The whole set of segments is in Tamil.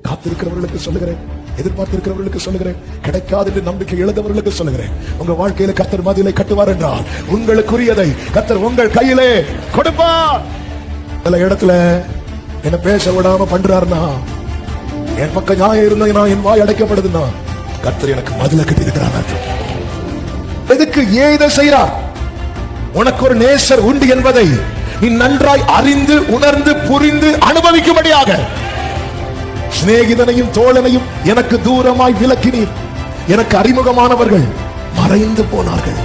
காத்திருக்கிறவர்களுக்கு சொல்லுகிறேன், எதிர்பார்த்திருக்கிறவர்களுக்கு சொல்லுகிறேன், கிடைக்காது என்று நம்பிக்கை இழந்தவர்களுக்கு சொல்லுகிறேன், உங்க வாழ்க்கையில கர்த்தர் மதிலை கட்டுவார் என்றால் உங்களுக்குரியதை கர்த்தர் உங்கள் கையிலே கொடுப்பார். சில இடத்துல என்ன பேச விடாம பண்றாருன்னா, என் பக்கம் நியாயம் இருந்தா என் வாய் அடைக்கப்படுதுன்னா கர்த்தர் எனக்கு மதிலை கட்டி இருக்கிறார். எதுக்கு ஏன் இதை செய்யறார்? உனக்கு ஒரு நேசர் உண்டு என்பதை நீ நன்றாய் அறிந்து உணர்ந்து புரிந்து அனுபவிக்கும்படியாக. சிநேகிதனையும் தோழனையும் எனக்கு தூரமாய் விலக்கினீர். எனக்கு அறிமுகமானவர்கள் மறைந்து போனார்கள்.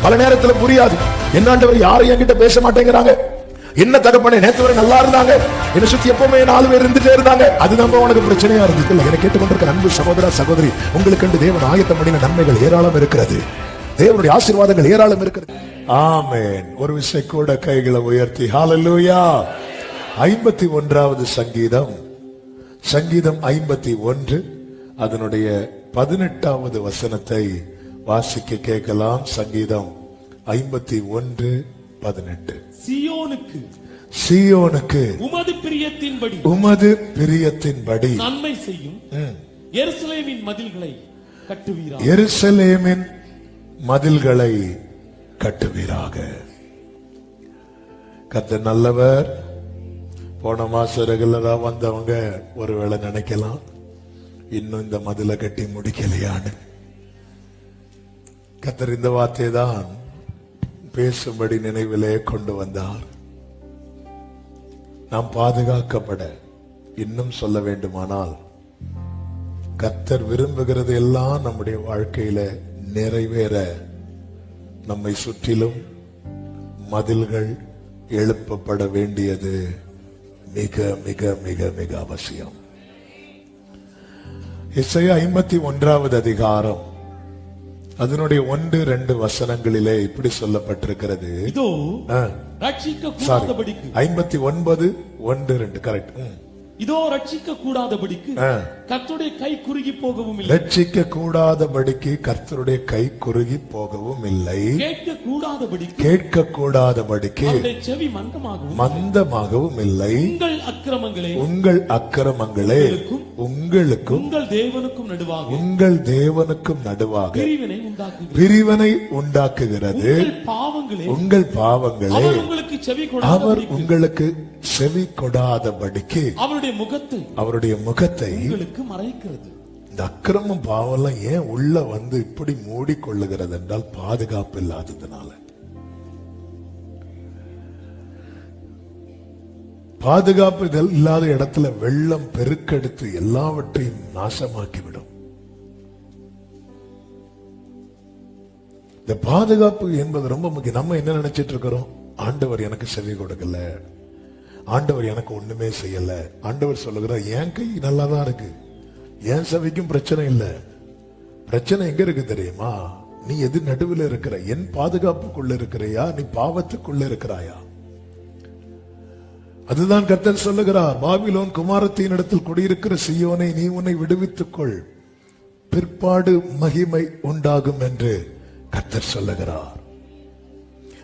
பல நேரத்தில் புரியாது, என்னாண்டவர் யாரும் என்கிட்ட பேச மாட்டேங்கிறாங்க, என்ன தடுப்பனே நேற்று வரை நல்லா இருந்தாங்க, என்ன சுத்தி எப்பவுமே 4 பேர் இருந்துட்டே இருந்தாங்க, அதுதான் உனக்கு பிரச்சனையா இருந்துச்சு. இல்லை, என்னை கேட்டுக்கொண்டிருக்கிற அன்பு சகோதர சகோதரி, உங்களுக்கு தேவன் ஆயத்தம் பண்ணின நன்மைகள் ஏராளம் இருக்கிறது, தேவனுடைய ஆசீர்வாதங்கள் ஏராளம் இருக்கிறது. ஆமென். ஒரு விஷயம் கூட கைகளை உயர்த்தி ஹல்லேலூயா. 51வது சங்கீதம், சங்கீதம் 51 அதனுடைய 18வது வசனத்தை வாசிக்க கேட்கலாம். சங்கீதம் 51:18. சீயோனுக்கு உமது பிரியத்தின்படி நன்மை செய்யும் எருசலேமின் மதில்களை கட்டுவீராக. எருசலேமின் மதில்களை கட்டுவீராக. கர்த்தர் நல்லவர். போன மாசம் ரெகுலரா வந்தவங்க ஒருவேளை நினைக்கலாம், இன்னும் இந்த மதிலை கட்டி முடிக்கலையான்னு. கர்த்தர் இந்த வார்த்தையை தான் பேசும்படி நினைவிலே கொண்டு வந்தார். நாம் பாதுகாக்கப்பட, இன்னும் சொல்ல வேண்டுமானால் கர்த்தர் விரும்புகிறது எல்லாம் நம்முடைய வாழ்க்கையில நிறைவேற நம்மை சுற்றிலும் மதில்கள் எழுப்பப்பட வேண்டியது மிக மிக மிக மிக அவசியம். எசையா 51வது அதிகாரம் அதனுடைய 1-2 வசனங்களிலே இப்படி சொல்லப்பட்டிருக்கிறது. இதோ ரட்சிக்க கூடாதபடிக்கு 59:1-2 கரெக்ட். இதோ ரட்சிக்க கூடாதபடிக்கு கர்த்தருடைய கை குறுகி போகவும் இல்லை. ரட்சிக்க கூடாதபடிக்கு கர்த்தருடைய கை குறுகி போகவும் இல்லை. கேட்க கூடாதபடிக்கு செவி மந்தமாகவும் இல்லை. உங்கள் அக்கிரமங்களே உங்களுக்கும் உங்கள் தேவனுக்கும் நடுவாக பிரிவினை உண்டாக்குகிறது. உங்கள் பாவங்களே அவர் உங்களுக்கு செவி கொடாதபடிக்கு அவருடைய முகத்தை மறைக்கிறது. இந்த அக்கிரமம் பாவம் ஏன் உள்ள வந்து இப்படி மூடிக்கொள்ளுகிறது என்றால் பாதுகாப்பு இல்லாததுனால. பாதுகாப்பு இல்லாத இடத்துல வெள்ளம் பெருக்கெடுத்து எல்லாவற்றையும் நாசமாக்கிவிடும். இந்த பாதுகாப்பு என்பது ரொம்ப முக்கியம். நம்ம என்ன நினைச்சிட்டு இருக்கிறோம்? ஆண்டவர் எனக்கு செவி கொடுக்கல, ஆண்டவர் எனக்கு ஒண்ணுமே செய்யல. ஆண்டவர் சொல்லுகிறார், என் கை நல்லாதான் இருக்கு, என் செவிக்கும் பிரச்சனை இல்லை. பிரச்சனை எங்க இருக்கு தெரியுமா? நீ எது நடுவில் இருக்கிற? என் பாதுகாப்புக்குள்ள இருக்கிறையா, நீ பாவத்துக்குள்ள இருக்கிறாயா? அதுதான் கர்த்தர் சொல்லுகிறார். பாபிலோன் குமாரத்தின் இடத்தில் குடியிருக்கிற சீயோனை, நீ உன்னை விடுவித்துக் கொள், பிற்பாடு மகிமை உண்டாகும் என்று கர்த்தர் சொல்லுகிறார்.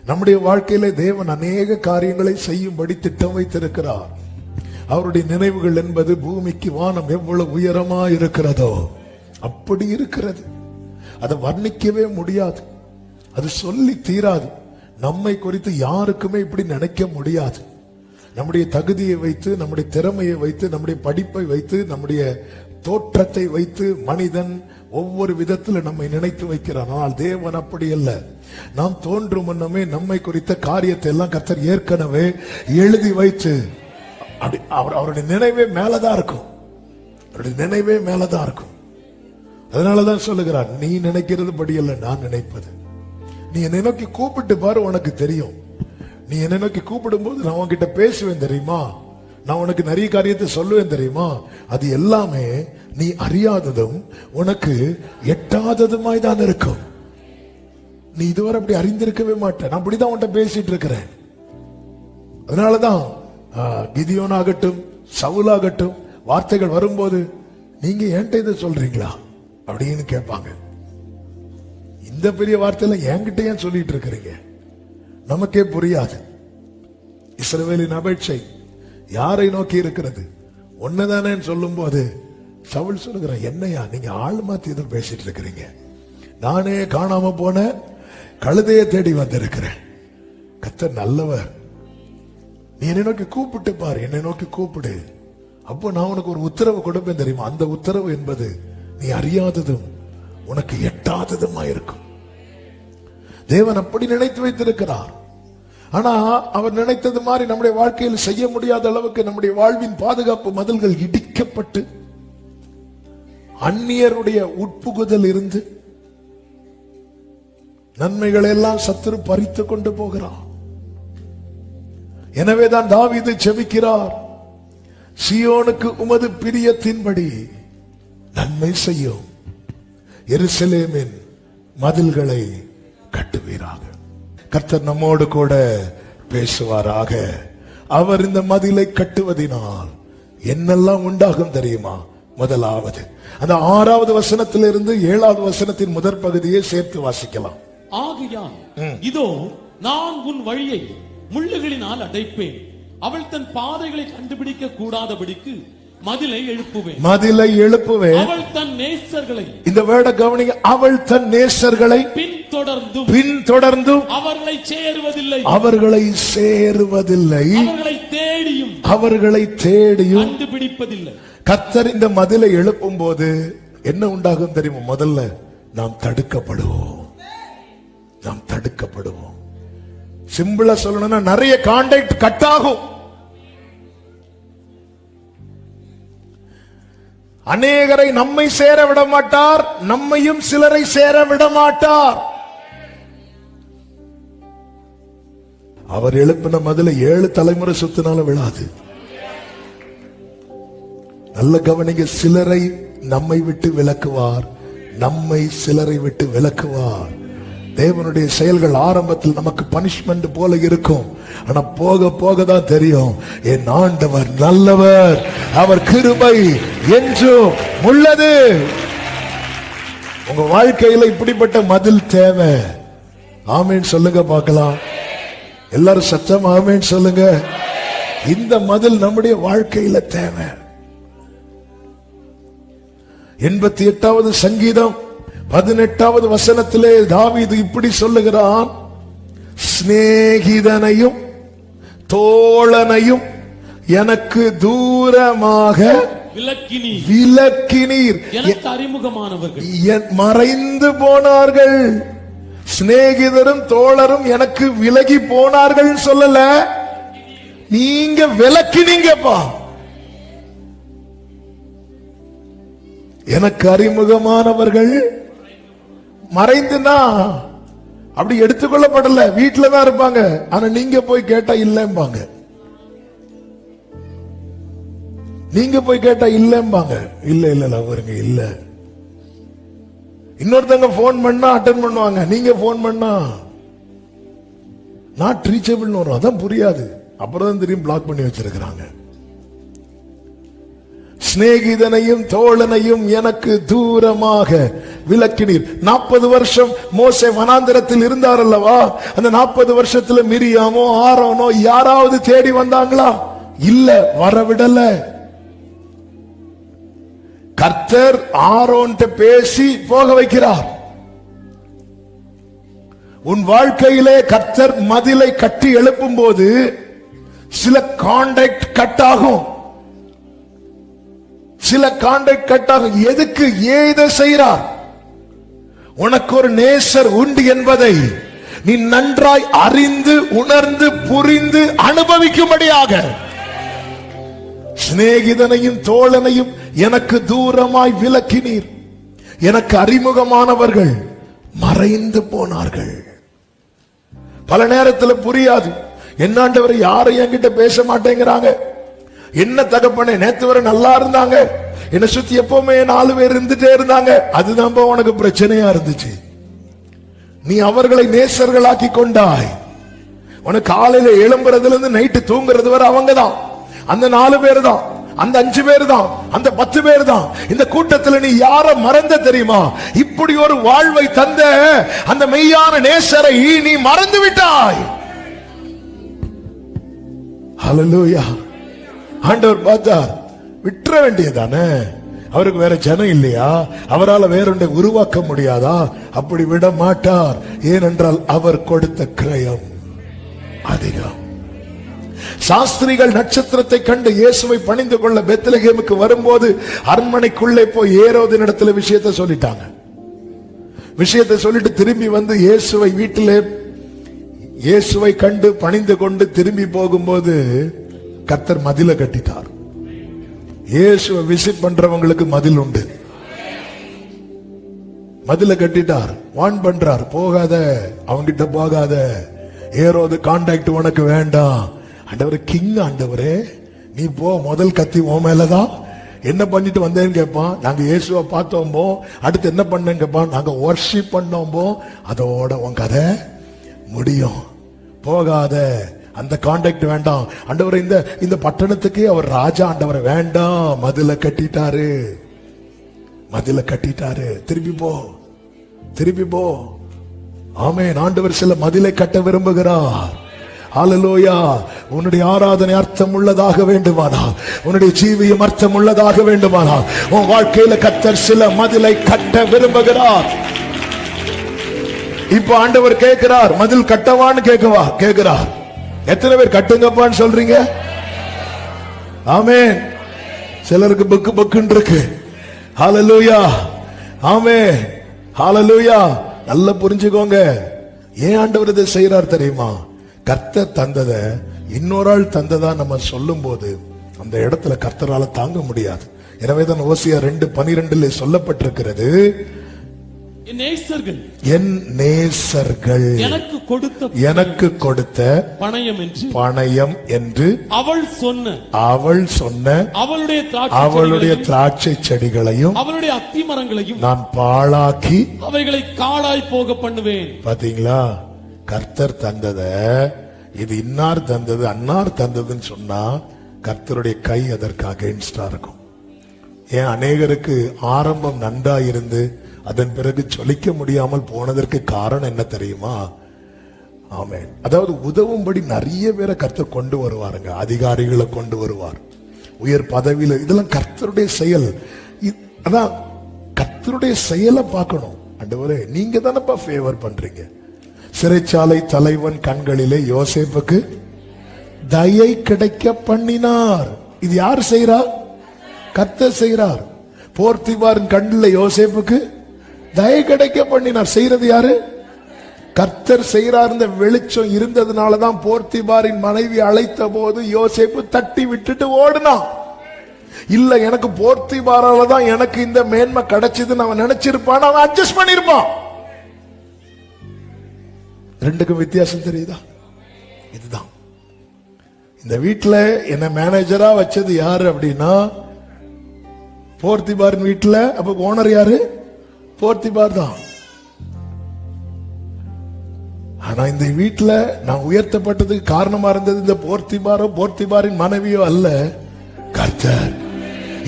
நம்முடைய வாழ்க்கையில தேவன் அநேக காரியங்களை செய்யும்படி திட்டம் வைத்திருக்கிறார். அவருடைய நினைவுகள் என்பது பூமிக்கு வானம் எவ்வளவு உயரமா இருக்கிறதோ அப்படி இருக்கிறது. அதை வர்ணிக்கவே முடியாது, அது சொல்லி தீராது. நம்மை குறித்து யாருக்குமே இப்படி நினைக்க முடியாது. நம்முடைய தகுதியை வைத்து, நம்முடைய திறமையை வைத்து, நம்முடைய படிப்பை வைத்து, நம்முடைய தோற்றத்தை வைத்து மனிதன் ஒவ்வொரு விதத்துல நம்மை நினைத்து வைக்கிறான். ஆனால் தேவன் அப்படி அல்ல. நாம் தோன்றும் முன்னமே நம்மை குறித்த காரியத்தை எல்லாம் கர்த்தர் ஏற்கனவே எழுதி வைத்து, அவருடைய நினைவே மேலதான் இருக்கும். அவருடைய நினைவே மேலதான் இருக்கும். அதனாலதான் சொல்லுகிறார், நீ நினைக்கிறது படி அல்ல நான் நினைப்பது. நீ என்னை நோக்கி கூப்பிட்டு பாரு, உனக்கு தெரியும். நீ என்னை நோக்கி கூப்பிடும் போது நான் உன்கிட்ட பேசுவேன் தெரியுமா, நான் உனக்கு நிறைய காரியத்தை சொல்லுவேன் தெரியுமா. அது எல்லாமே நீ அறியாததும் உனக்கு எட்டாததுமாய் தான் இருக்கும். நீ இதுவரை அப்படி அறிந்திருக்கவே மாட்டேன். நான் அப்படிதான் உன்கிட்ட பேசிட்டு இருக்கிறேன். அதனாலதான் கிதியோன் ஆகட்டும், சவுல் ஆகட்டும், வார்த்தைகள் வரும்போது நீங்க என்கிட்ட இதை சொல்றீங்களா அப்படின்னு கேட்பாங்க. இந்த பெரிய வார்த்தையில என்கிட்ட ஏன் சொல்லிட்டு இருக்கிறீங்க? நமக்கே புரியாது. இஸ்ரவேலின் அபேட்சை யாரை நோக்கி இருக்கிறது? ஒன்னதானே சொல்லும் போது சவுல் சொல்லுகிறான், என்னையா நீங்க ஆள் மாத்தி எதுவும் பேசிட்டு இருக்கிறீங்க? நானே காணாம போன கழுதையை தேடி வந்திருக்கிறேன். கர்த்தர் நல்லவர். நீ என்னை நோக்கி கூப்பிட்டு பாரு, என்னை நோக்கி கூப்பிடு, அப்போ நான் உனக்கு ஒரு உத்தரவு கொடுப்பேன் தெரியுமா? அந்த உத்தரவு என்பது நீ அறியாததும் உனக்கு எட்டாததுமா இருக்கும். தேவன் அப்படி நினைத்து வைத்திருக்கிறார். ஆனா அவர் நினைத்தது மாதிரி நம்முடைய வாழ்க்கையில் செய்ய முடியாத அளவுக்கு நம்முடைய வாழ்வின் பாதுகாப்பு மதில்கள் இடிக்கப்பட்டு அந்நியருடைய உட்புகுதல் இருந்து நன்மைகளை எல்லாம் சத்துரு பறித்து கொண்டு போகிறார். எனவேதான் தாவீது ஜெபிக்கிறார், சீயோனுக்கு உமது பிரியத்தின்படி நன்மை செய்யும், எருசலேமின் மதில்களை கட்டுவீராக. கர்த்தர் நம்மோடு கூட பேசுவாராக. அவர் இந்த மதிலை கட்டுவதினால் என்னெல்லாம் உண்டாகும் தெரியுமா? முதலாவது அந்த 6வது வசனத்திலிருந்து 7வது வசனத்தின் முதற் பகுதியை சேர்த்து வாசிக்கலாம். ஆகையால் இதோ நான் உன் வழியை முள்ளுகளினால் அடைப்பேன், அவள் தன் பாதைகளை கண்டுபிடிக்க கூடாதபடிக்கு மதிலை எழுப்புவேன். மதிலை எழுப்புவேன். அவள் தன் நேசர்களை, இந்த வேர்டை கவனிங்க, அவள் தன் நேசர்களை பின்தொடர்ந்தும் அவர்களை சேருவதில்லை, அவர்களை தேடியும் கண்டுபிடிப்பதில்லை. கர்த்தர் இந்த மதிலை எழுப்பும் போது என்ன உண்டாகும் தெரியுமா? முதல்ல நாம் தடுக்கப்படுவோம். சிம்பிளா சொல்லணும்னா நிறைய கான்டாக்ட் கட் ஆகும். அநேகரை நம்மை சேர விட மாட்டார், நம்மையும் சிலரை சேர விட மாட்டார். அவர் எழுப்பின மதில 7 தலைமுறை சுத்தினாலும் விழாது. நல்ல கவனிங்க, சிலரை நம்மை விட்டு விலக்குவார், நம்மை சிலரை விட்டு விலக்குவார். தேவனுடைய செயல்கள் ஆரம்பத்தில் நமக்கு பனிஷ்மெண்ட் போல இருக்கும், ஆனா போக போக தான் தெரியும் என் ஆண்டவர் நல்லவர், அவர் கிருபை என்றும் உள்ளது. உங்க வாழ்க்கையில இப்படிப்பட்ட மதில் தேவை. ஆமேன் சொல்லுங்க பார்க்கலாம். எல்லாரும் சத்தம் ஆமேன் சொல்லுங்க. இந்த மதில் நம்முடைய வாழ்க்கையில தேவை. 88வது சங்கீதம் 18வது வசனத்திலே தாவீது இப்படி சொல்லுகிறான், சிநேகிதனையும் தோழனையும் எனக்கு தூரமாக விலக்கினீர், எனக்கு அறிமுகமானவர்கள் மறைந்து போனார்கள். சிநேகிதரும் தோழரும் எனக்கு விலகி போனார்கள் சொல்லல, நீங்க விலக்கினீங்கப்பா. எனக்கு அறிமுகமானவர்கள் மறைந்துனா அப்படி எடுத்துக்கொள்ளப்படல, வீட்டுல தான் இருப்பாங்க. ஆனா நீங்க போய் கேட்டா இல்லம்பாங்க, நீங்க போய் கேட்டா இல்லம்பாங்க. இல்ல அவருங்க இல்ல. இன்னொருத்தங்க போன் பண்ணா அட்டன் பண்ணுவாங்க, நீங்க போன் பண்ணா நாட் ரீச்சபிள் வரும். அதான் புரியாது, அப்புறம் தான் தெரியும் பிளாக் பண்ணி வச்சிருக்கிறாங்க. சிநேகிதனையும் தோழனையும் எனக்கு தூரமாக விலக்கினீர். 40 வருஷம் மோசே வனாந்தரத்தில் இருந்தார் அல்லவா? அந்த 40 வருஷத்துல மிரியாமோ ஆரோனோ யாராவது தேடி வந்தாங்களா? இல்ல, வரவிடல. கர்த்தர் ஆரோன்ட்ட பேசி போக வைக்கிறார். உன் வாழ்க்கையிலே கர்த்தர் மதிலை கட்டி எழுப்பும் போது சில கான்டாக்ட் கட் ஆகும், சில கான்டாக்ட் கட் ஆகும். எதுக்கு ஏதை செய்கிறார்? உனக்கு ஒரு நேசர் உண்டு என்பதை நீ நன்றாய் அறிந்து உணர்ந்து புரிந்து அனுபவிக்கும்படியாக. சிநேகிதனையும் தோழனையும் எனக்கு தூரமாய் விலக்கினீர், எனக்கு அறிமுகமானவர்கள் மறைந்து போனார்கள். பல நேரத்தில் புரியாது, என்னாண்டவர் யாரும் என்கிட்ட பேச மாட்டேங்கிறாங்க. என்ன தகப்பனே, நேத்து வரை நல்லா இருந்தாங்க, என்ன சுத்தி எப்பவுமே 4 பேர் இருந்துட்டே இருந்தாங்க, அதுதான் உனக்கு பிரச்சனையா இருந்துச்சு. நீ அவர்களை நேசர்களாக்கி கொண்டாய். உனக்கு காலையில எழும்புறதுல இருந்து நைட்டு தூங்குறது வரை அவங்க தான், அந்த 4 பேர் தான், அந்த 5 பேர் தான், அந்த 10 பேர் தான். இந்த கூட்டத்தில் நீ யார மறந்த தெரியுமா? இப்படி ஒரு வாழ்வை தந்த அந்த மெய்யான நேசரை நீ மறந்து விட்டாய். ஹல்லேலூயா. ஆண்டவர் பார்த்தார், விட்டுற வேண்டியதானே. அவருக்கு வேற ஜனம் இல்லையா? அவரால் வேறொன்றை உருவாக்க முடியாதா? அப்படி விட மாட்டார். ஏனென்றால் அவர் கொடுத்த கிரயம் அதிகம். சாஸ்திரிகள் நட்சத்திரத்தை கண்டு இயேசுவை பணிந்து கொள்ள பெத்லகேமுக்கு வரும்போது அரண்மனைக்குள்ளே போய் ஏரோதின் இடத்துல விஷயத்தை சொல்லிட்டாங்க. விஷயத்தை சொல்லிட்டு திரும்பி வந்து இயேசுவை வீட்டிலே இயேசுவை கண்டு பணிந்து கொண்டு திரும்பி போகும்போது கர்த்தர் மதில கட்டிட்டார். இயேசுவை விசிட் பண்றவங்களுக்கு மதில் உண்டு. மதில கட்டிட்டார். வான் பண்றார், போகாத, அவங்கிட்ட போகாத, ஏரோது கான்டாக்ட் உனக்கு வேண்டாம். ஆண்டவரே, கிங் ஆண்டவரே, நீ போ, முதல் கத்தி உன் மேலதான். என்ன பண்ணிட்டு வந்தேன்னு கேட்பான். நாங்க இயேசுவை பார்த்தோம்போ. அடுத்து என்ன பண்ணேன்னு கேட்பான். நாங்க வர்ஷிப் பண்ணோம்போ. அதோட உன் கதை முடியும். போகாத, அந்த கான்டாக்ட் வேண்டாம். ஆண்டவரை இந்த பட்டணத்துக்கு அவர் ராஜா, ஆண்டவரை வேண்டாம். மதில கட்டிட்டாரு, மதில கட்டிட்டாரு. திருப்பி போ, திருப்பி போ. ஆமென். ஆண்டவர் சில மதிலை கட்ட விரும்புகிறார். ஹல்லேலூயா. உன்னுடைய ஆராதனை அர்த்தம் உள்ளதாக வேண்டுமானால், உன்னுடைய ஜீவியம் அர்த்தம் உள்ளதாக வேண்டுமானால், உன் வாழ்க்கையில கர்த்தர் சில மதிலை கட்ட விரும்புகிறார். இப்ப ஆண்டவர் கேட்கிறார், மதில் கட்டவான்னு கேட்கிறார். எத்தனை பேர் கட்டுங்கப்பான்னு சொல்றீங்க? ஆமென். சிலருக்கு பக்கு பக்குன்னு இருக்கு. ஹல்லேலூயா. ஆமென். ஹல்லேலூயா. நல்லா புரிஞ்சுக்கோங்க. ஏன் ஆண்டவர் இதை செய்யறார் தெரியுமா? கர்த்தர் தந்ததை இன்னொரு ஆள் தந்ததா நம்ம சொல்லும் போது அந்த இடத்துல கர்த்தரால தாங்க முடியாது. எனவேதான் ஓசியா 2:12 சொல்லப்பட்டிருக்கிறது, என் நேசர்கள் எனக்கு கொடுத்த பணயம் என்று அவள் சொன்ன அவளுடைய திராட்சை செடிகளையும் அவளுடைய அத்தி மரங்களையும் நான் பாழாக்கி அவைகளை காடாய் போக பண்ணுவேன். பாத்தீங்களா? கர்த்தர் தந்தத இது இன்னார் தந்தது அன்னார் தந்ததுன்னு சொன்னா கர்த்தருடைய கை அதற்கு அகைன்ஸ்டா இருக்கும். ஏன் அநேகருக்கு ஆரம்பம் நன்றா இருந்து அதன் பிறகு சொல்லிக்க முடியாமல் போனதற்கு காரணம் என்ன தெரியுமா? ஆமென். அதாவது உதவும்படி நிறைய பேரை கர்த்தர் கொண்டு வருவாருங்க. அதிகாரிகளை கொண்டு வருவார், உயர் பதவியில. இதெல்லாம் கர்த்தருடைய செயல். அதான் கர்த்தருடைய செயலை பார்க்கணும். ஆண்டவரே, நீங்க தானப்பா ஃபேவர் பண்றீங்க. சிறைச்சாலை தலைவன் கண்களிலே யோசேப்புக்கு தயை கிடைக்க பண்ணினார். இது யார் செய்றார்? கர்த்தர் செய்றார். போர்த்திபாரின் கண்ணில் யோசேப்புக்கு தயை கிடைக்க பண்ணினார். செய்யறது யாரு? கர்த்தர் செய்றார். இந்த வெளிச்சம் இருந்ததுனாலதான் போர்த்திபாரின் மனைவி அழைத்த போது யோசேப்பு தட்டி விட்டுட்டு ஓடுனான். இல்ல, எனக்கு போர்த்திபாரால தான் எனக்கு இந்த மேன்மை கிடைச்சதுன்னு அவன் நினைச்சிருப்பான், அவன் அட்ஜஸ்ட் பண்ணிருப்பான். ரெண்டுக்கும் வித்தியாசம் தெரியுதா? இதுதான். இந்த வீட்டுல என்ன மேனேஜரா வச்சது யாரு அப்படின்னா போர்த்திபாரின் வீட்டுல. அப்ப ஓனர் யாரு? போர்த்திபார் தான். ஆனா இந்த வீட்டுல நான் உயர்த்தப்பட்டதுக்கு காரணமா இருந்தது இந்த போர்த்திபாரோ போர்த்திபாரின் மனைவியோ அல்ல, கர்த்தர்.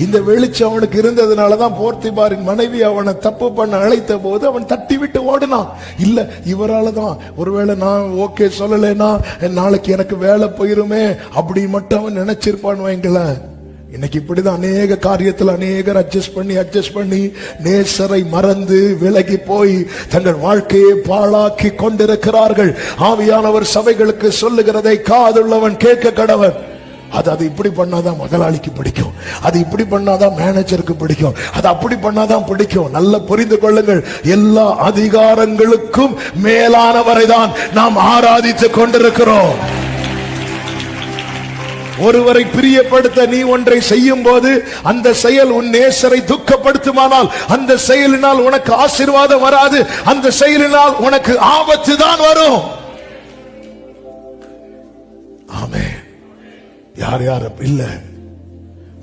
இந்த வெளிச்சம் அவனுக்கு இருந்ததுனாலதான் போர்த்திபாரின் மனைவி அவனை தப்பு பண்ண அழைத்த போது அவன் தட்டி விட்டு ஓடினான். இல்ல, இவரால தான். ஒருவேளை நான் ஓகே சொல்லலைன்னா நாளைக்கு எனக்கு வேலை போயிருமே அப்படி மட்டும் அவன் நினைச்சிருப்பான் வைங்களேன். இன்னைக்கு இப்படிதான் அநேக காரியத்தில் அநேகர் அட்ஜஸ்ட் பண்ணி நேசரை மறந்து விலகி போய் தங்கள் வாழ்க்கையை பாழாக்கி கொண்டிருக்கிறார்கள். ஆவியானவர் சபைகளுக்கு சொல்லுகிறதை காதுள்ளவன் கேட்க கடவன். அது இப்படி பண்ணாதான் முதலாளிக்கு பிடிக்கும், அது இப்படி பண்ணாதான் மேனேஜருக்கு பிடிக்கும், அது அப்படி பண்ணாதான் பிடிக்கும். நல்ல புரிந்து கொள்ளுங்கள், எல்லா அதிகாரங்களுக்கும் மேலானவரை தான் நாம் ஆராதித்துக் கொண்டிருக்கிறோம். ஒருவரை பிரியப்படுத்த நீ ஒன்றை செய்யும் போது அந்த செயல் உன் நேசரை துக்கப்படுத்துமானால் அந்த செயலினால் உனக்கு ஆசீர்வாதம் வராது, அந்த செயலினால் உனக்கு ஆபத்து தான் வரும். ஆமென். யார் யார் இல்ல?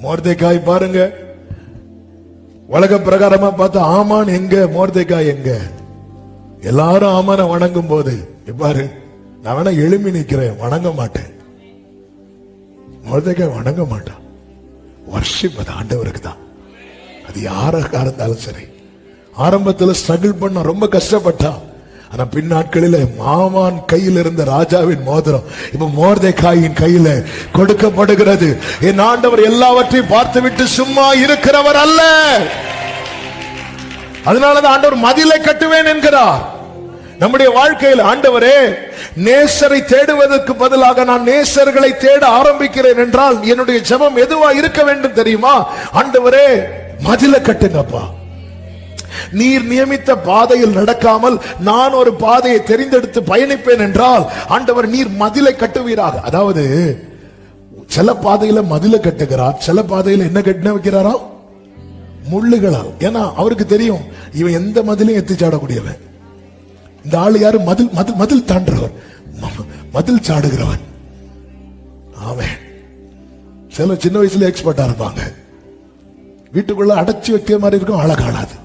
மோர்தேக்காய் பாருங்க, உலக பிரகாரமா பார்த்தா ஆமான் எங்க, மோர்தேக்காய் எங்க? எல்லாரும் ஆமான வணங்கும் போது பாரு, நான் வேணா எழுப்பி நிக்கிறேன், வணங்க மாட்டேன். மோர்தேக்காய் வணங்க மாட்டான். வர்ஷிப் அது ஆண்டவருக்கு தான். அது யாராக இருந்தாலும் சரி. ஆரம்பத்தில் ஸ்ட்ரகிள் பண்ண ரொம்ப கஷ்டப்பட்டான். ஆனா பின்னாட்களில மாமான் கையில் இருந்த ராஜாவின் மோதிரம் இப்ப மோர்தெக்காயின் கையில கொடுக்கப்படுகிறது. என் ஆண்டவர் எல்லாவற்றையும் பார்த்துவிட்டு சும்மா இருக்கிறவர் அல்ல. அதனாலதான் ஆண்டவர் மதிலை கட்டுவேன் என்கிறார். நம்முடைய வாழ்க்கையில் ஆண்டவரே நேசரை தேடுவதற்கு பதிலாக நான் நேசர்களை தேட ஆரம்பிக்கிறேன் என்றால் என்னுடைய ஜெபம் எதுவா இருக்க வேண்டும் தெரியுமா? ஆண்டவரே மதிலை கட்டுங்கப்பா. நீர் நியமித்த பாதையில் நடக்காமல் நான் ஒரு பாதையை தெரிந்தெடுத்து பயணிப்பேன் என்றால் ஆண்டவர் நீர் மதிலை கட்டுவீராக. அதாவது சில பாதையில மதிலை கட்டுகிறார், சில பாதையில என்ன கட்டின வைக்கிறாரா? முள்ளுகளால். ஏன்னா அவருக்கு தெரியும் இவன் எந்த மதிலையும் எத்தி சாடக்கூடியவன். இந்த ஆளு யாரு? மதில் மதில் மதில் தாண்டுறவன், மதில் சாடுகிறவன். ஆமென். சில சின்ன வயசுல எக்ஸ்பர்ட்டா இருப்பாங்க, வீட்டுக்குள்ள அடைச்சி வைக்கிற மாதிரி இருக்கும், அழகானாது.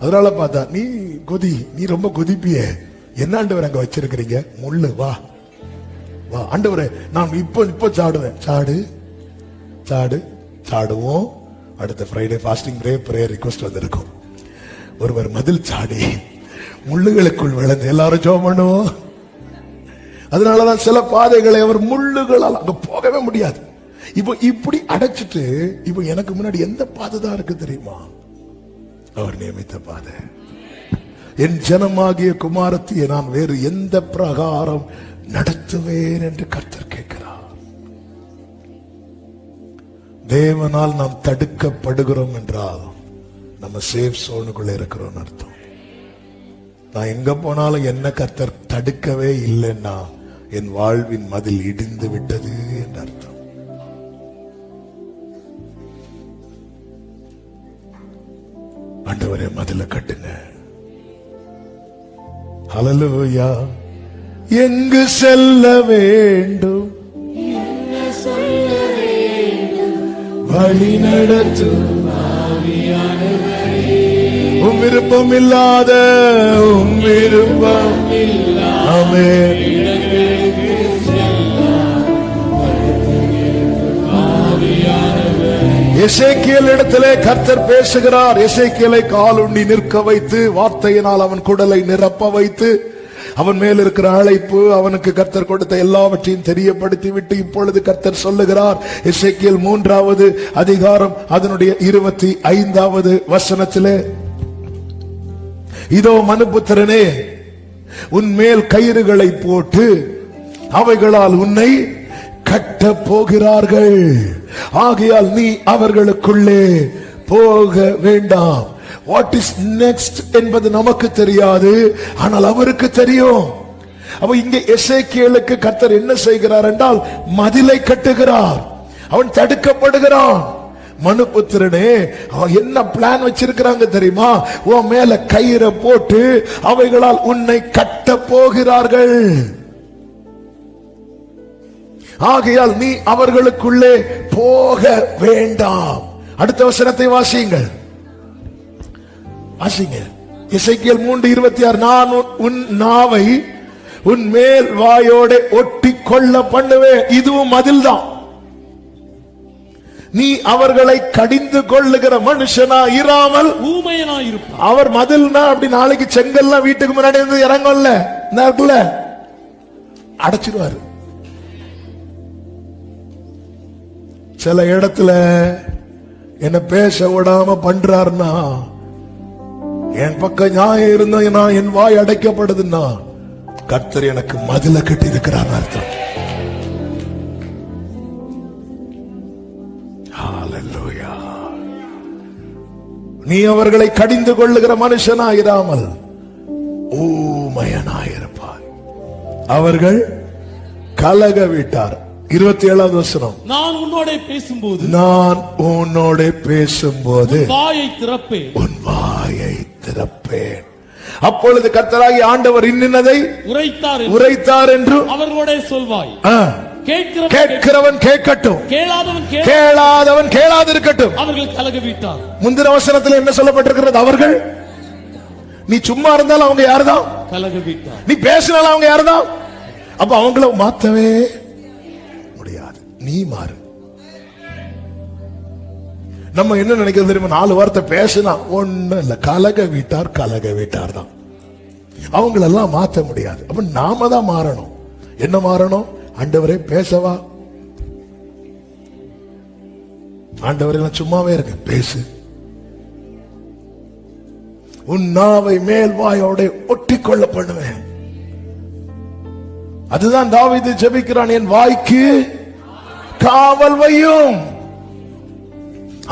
அதனால பார்த்தா நீ ரொம்ப கொதிப்பிய, என்ன ஆண்டவர் அங்க வச்சிருக்கிறீங்க? முள்ளு. வா வா ஆண்டவரே, நான் இப்போ சாடுவேன். சாடு சாடு சாடுவோம். அடுத்த ஃப்ரைடே ஃபாஸ்டிங் பிரேயர் ரிக்வெஸ்ட் வந்திருக்கும். ஒருவர் மதில் சாடி முள்ளுகளுக்குள் விழுந்து எல்லாரும் ஜெபம் பண்ணுவோம். அதனாலதான் சில பாதைகளை அவர் முள்ளுகளால் அங்க போகவே முடியாது. இப்போ இப்படி அடைச்சிட்டு இப்போ எனக்கு முன்னாடி எந்த பாதை தான் இருக்கு தெரியுமா? அவர் நியமித்த பாதை. என் ஜனமாகிய குமாரத்தியை நான் வேறு எந்த பிரகாரம் நடத்துவேன் என்று கர்த்தர் கேட்கிறார். தேவனால் நாம் தடுக்கப்படுகிறோம் என்றால் நம்ம சேஃப் சோனுக்குள்ள இருக்கிறோம் அர்த்தம். நான் எங்க போனாலும் என்ன கர்த்தர் தடுக்கவே இல்லைன்னா என் வாழ்வின் மதில் இடிந்து விட்டது என்று அர்த்தம். ஆண்டவரே மதில கட்டுங்க. ஹல்லேலூயா. எங்கு செல்ல வேண்டும் வழி நடத்தும் உம் விருப்பம் இல்லாத உம் விருப்பம் ஆமென். எசேக்கியேல் இடத்திலே கர்த்தர் பேசுகிறார். எசேக்கியேலை காலுண்டி நிற்க வைத்து வார்த்தையினால் அவன் குடலை நிரப்ப வைத்து அவன் மேல் இருக்கிற அழைப்பு, அவனுக்கு கர்த்தர் கொடுத்த எல்லாவற்றையும் தெரியப்படுத்தி விட்டு இப்பொழுது கர்த்தர் சொல்லுகிறார். எசேக்கியேல் 3வது அதிகாரம் அதனுடைய 25வது வசனத்திலே, இதோ மனுபுத்திரனே, உன் மேல் கயிறுகளை போட்டு அவைகளால் உன்னை கட்ட போகிறார்கள். ஆகையால் நீ அவர்களுக்குள்ளே போக வேண்டாம். வாட் இஸ் நெக்ஸ்ட் என்பது நமக்கு தெரியாது, ஆனால் அவருக்கு தெரியும். அப்ப இங்கே எசேக்கியேலுக்கு கர்த்தர் என்ன செய்கிறார் என்றால் மதிலை கட்டுகிறார். அவன் தடுக்கப்படுகிறான். மனுபுத்திரனே, அவன் என்ன பிளான் வச்சிருக்கிறாங்க தெரியுமா? உன் மேல கயிறை போட்டு அவைகளால் உன்னை கட்ட போகிறார்கள். ஆகையால் நீ அவர்களுக்குள்ளே போக வேண்டாம். அடுத்த வசனத்தை வாசியுங்கள். வாசிங்க. எசேக்கியேல் 3:26. நான் உன் நாவை உன் மேல் வாயோட ஒட்டி கொள்ள பண்ணுவேன். இதுவும் மதில் தான். நீ அவர்களை கடிந்து கொள்ளுகிற மனுஷனா இராமல் ஊமையனா இருப்பான். அவர் மதில்னா அப்படி நாளைக்கு செங்கல்லாம் வீட்டுக்கு முன்னாடி இருந்து இறங்கல, இருக்குல்ல, அடைச்சிடுவாரு. சில இடத்துல என்ன பேச விடாம பண்றாருன்னா, என் பக்கம் நியாயம் இருந்தா என் வாய் அடைக்கப்படுதுன்னா கர்த்தர் எனக்கு மதில கட்டி இருக்கிறார் அர்த்தம். ஹல்லேலூயா. நீ அவர்களை கடிந்து கொள்ளுகிற மனுஷனாயிராமல் ஊமையனாயிருப்பாய். அவர்கள் கலக விட்டார். 27வது வசனம். நான் உன்னோட பேசும்போது வாயை திறப்பேன், உன் வாயை திறப்பேன். அப்பொழுது கர்த்தராகிய ஆண்டவர் இன்னதை உரைத்தார் என்று அவர்களோட சொல்வாய். கேட்கிறவன் கேட்கட்டும், கேளாதவன் கேளாதிருக்கட்டும். அவர்கள் கலக விட்டார். முந்தின வசனத்தில் என்ன சொல்லப்பட்டிருக்கிறது? அவர்கள், நீ சும்மா இருந்தாலும் அவங்க யாருதான்? கலக விட்டார். நீ பேசினாலும் அவங்க யாருதான்? அப்ப அவங்கள மாத்தவே முடியாது. நீ மாறு. நம்ம என்ன நினைக்கிறது தெரியுமா? 4 வார்த்தை பேசினா ஒண்ணு இல்ல, கலக வீட்டார் தான். அவங்களெல்லாம் மாத்த முடியாது. அப்ப நாம தான் மாறணும். என்ன மாறணும்? ஆண்டவரே பேசவா? ஆண்டவரே நான் சும்மாவே இருக்கேன், பேசு. உன் நாவை மேல் வாயோட ஒட்டிக்கொள்ள பண்ணுவேன். அதுதான் தாவீது ஜெபிக்கிறான், என் வாய்க்கு காவல் வையும்.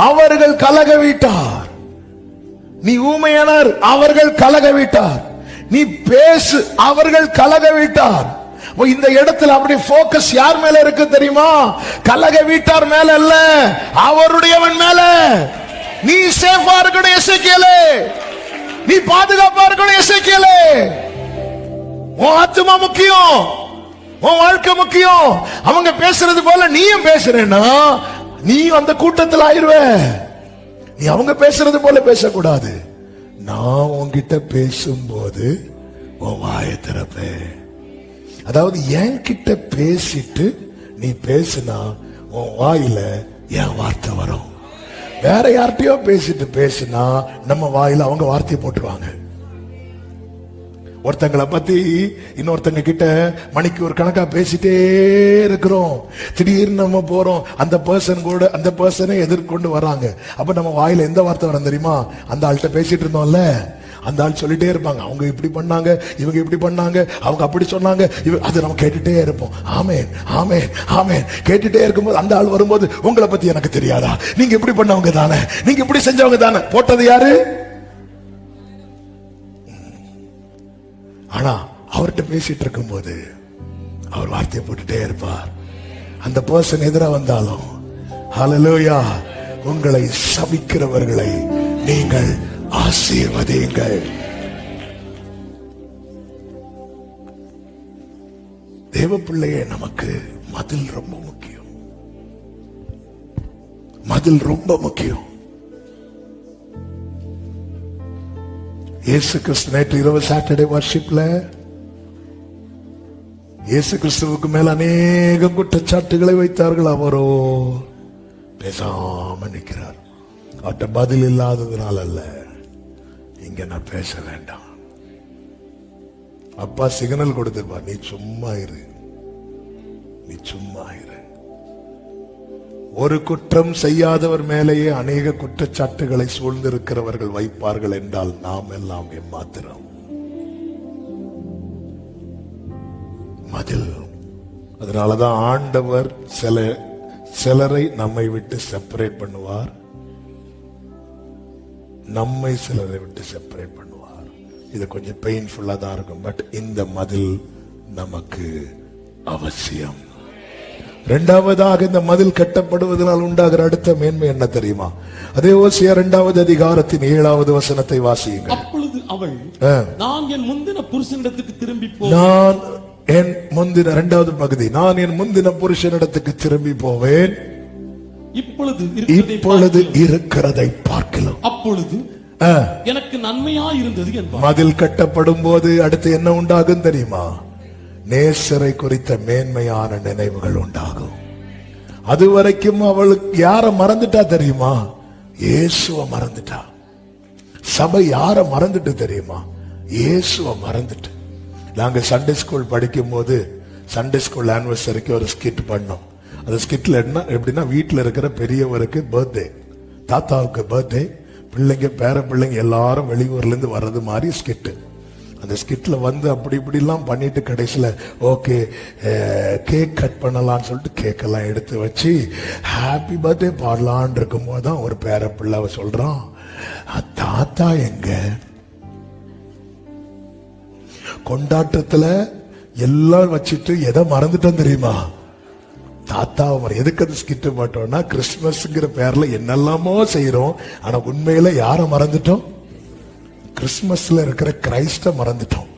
அவர்கள் கலக விட்டார். நீ ஊமையானார், அவர்கள் கலக விட்டார். நீ பேசு, அவர்கள் கலக விட்டார். இந்த இடத்துல அப்படி போக்கஸ் யார் மேல இருக்கு தெரியுமா? கலக வீட்டார் மேல அல்ல, அவருடையவன் மேல. நீ சேஃபா இருக்கணும் எசேக்கியேலே, நீ பாதுகாப்பா இருக்கணும் எசேக்கியேலே. உன் ஆத்துமா முக்கியம், உன் வாழ்க்கை முக்கியம். அவங்க பேசுறது போல நீயும் பேசுறேன்னா நீ அந்த கூட்டத்தில் ஆயிருவ. நீ அவங்க பேசுறது போல பேசக்கூடாது. நான் உன்கிட்ட பேசும்போது உன் வாயை திறப்பேன். அதாவது என்கிட்ட பேசிட்டு நீ பேசுனா உன் வாயில என் வார்த்தை வரும். வேற யார்கிட்டயோ பேசிட்டு பேசினா நம்ம வாயில அவங்க வார்த்தையை போட்டுருவாங்க. ஒருத்தங்களை பத்தி இன்னொருத்தங்க கிட்ட மணிக்கு ஒரு கணக்கா பேசிட்டே இருக்கிறோம். திடீர்னு நம்ம போறோம், அந்த பர்சன் கூட அந்த பர்சனை எதிர்கொண்டு வராங்க. அப்ப நம்ம வாயில எந்த வார்த்தை வரும் தெரியுமா? அந்த ஆள்கிட்ட பேசிட்டு இருந்தோம்ல, அந்த ஆள் சொல்லிட்டே இருப்பாங்க, அவங்க இப்படி பண்ணாங்க, இவங்க இப்படி பண்ணாங்க, அவங்க அப்படி சொன்னாங்க. அது நம்ம கேட்டுட்டே இருப்போம். ஆமென் ஆமென் ஆமென். கேட்டுட்டே இருக்கும்போது அந்த ஆள் வரும்போது, உங்களை பத்தி எனக்கு தெரியாதா? நீங்க இப்படி பண்ணவங்க தானே, நீங்க இப்படி செஞ்சவங்க தானே. போட்டது யாரு? ஆனா அவர்கிட்ட பேசிட்டு இருக்கும் போது அவர் வார்த்தையை போட்டுட்டே இருப்பார். அந்த பர்சன் எதிரா வந்தாலும், ஹல்லேலூயா, உங்களை சபிக்கிறவர்களை நீங்கள் ஆசீர்வதியுங்கள். தேவ பிள்ளையே, நமக்கு மதில் ரொம்ப முக்கியம். மதில் ரொம்ப முக்கியம். இயேசு கிறிஸ்து நேற்று இரவு சாட்டர்டே வர்ஷிப்ல இயேசு கிறிஸ்துவுக்கு மேல் அநேக குற்றச்சாட்டுகளை வைத்தார்கள். அவரோ பேசாம நிற்கிறார். அவர்கிட்ட பதில் இல்லாததுனால அல்ல, இங்க நான் பேச வேண்டாம். அப்பா சிக்னல் கொடுத்துப்பா, நீ சும்மா இரு, நீ சும்மா இரு. ஒரு குற்றம் செய்யாதவர் மேலேயே அநேக குற்றச்சாட்டுகளை சூழ்ந்திருக்கிறவர்கள் வைப்பார்கள் என்றால் நாம் எல்லாம் எம்மாத்திரம். மதில். அதனாலதான் ஆண்டவர் சிலரை நம்மை விட்டு செப்பரேட் பண்ணுவார், நம்மை சிலரை விட்டு செப்பரேட் பண்ணுவார். இது கொஞ்சம் பெயின்ஃபுல்லா தான் இருக்கும். பட் இந்த மதில் நமக்கு அவசியம். இரண்டாவதாக, இந்த மதில் கட்டப்படுவதனால் உண்டாகிற அடுத்த மேன்மை என்ன தெரியுமா? அதே ஓசியா 2வது அதிகாரத்தின் 7வது வசனத்தை வாசியுங்கள். அப்பொழுது அவள், நான் என் முந்தின புருஷனிடத்துக்கு திரும்பி நான் என் முந்தின 2வது பகுதி, நான் என் முந்தின புருஷனிடத்துக்கு திரும்பி போவேன். இப்பொழுது இருக்கிறதை பார்க்கலாம். அப்பொழுது எனக்கு நன்மையா இருந்தது என்பார். மதில் கட்டப்படும் போது அடுத்து என்ன உண்டாகும் தெரியுமா? நேசரை குறித்த மேன்மையான நினைவுகள் உண்டாகும். அதுவரைக்கும் அவளுக்கு யார மறந்துட்டா தெரியுமா? இயேசுவ மறந்துட்டா. சபை யார மறந்துட்டு தெரியுமா? இயேசுவ மறந்துட்டு. நாங்க சண்டே ஸ்கூல் படிக்கும் போது சண்டே ஸ்கூல் ஆனிவர்சரிக்கு ஒரு ஸ்கிட் பண்ணோம். அந்த ஸ்கிட்ல என்ன எப்படின்னா, வீட்டுல இருக்கிற பெரியவருக்கு பர்த்டே, தாத்தாவுக்கு பர்த்டே, பிள்ளைங்க பேர பிள்ளைங்க எல்லாரும் வெளியூர்ல இருந்து வர்றது மாதிரி ஸ்கிட். அந்த ஸ்கிட்ல வந்து அப்படி இப்படி எல்லாம் பண்ணிட்டு கடைசியில ஓகே கேக் கட் பண்ணலாம்னு சொல்லிட்டு கேக் எல்லாம் எடுத்து வச்சு ஹாப்பி பர்த்டே பாடலான் இருக்கும் போதுதான் ஒரு பேர பிள்ளை சொல்றான், தாத்தா எங்க? கொண்டாட்டத்துல எல்லாம் வச்சுட்டு எதை மறந்துட்டோம் தெரியுமா? தாத்தாவை. எதுக்கு அது ஸ்கிட் போட்டோம்னா, கிறிஸ்துமஸ்ங்கிற பேர்ல என்னெல்லாமோ செய்யறோம், ஆனா உண்மையில யார மறந்துட்டோம்? கிறிஸ்துமஸ்ல இருக்கிற கிரைஸ்ட மறந்துட்டோம்.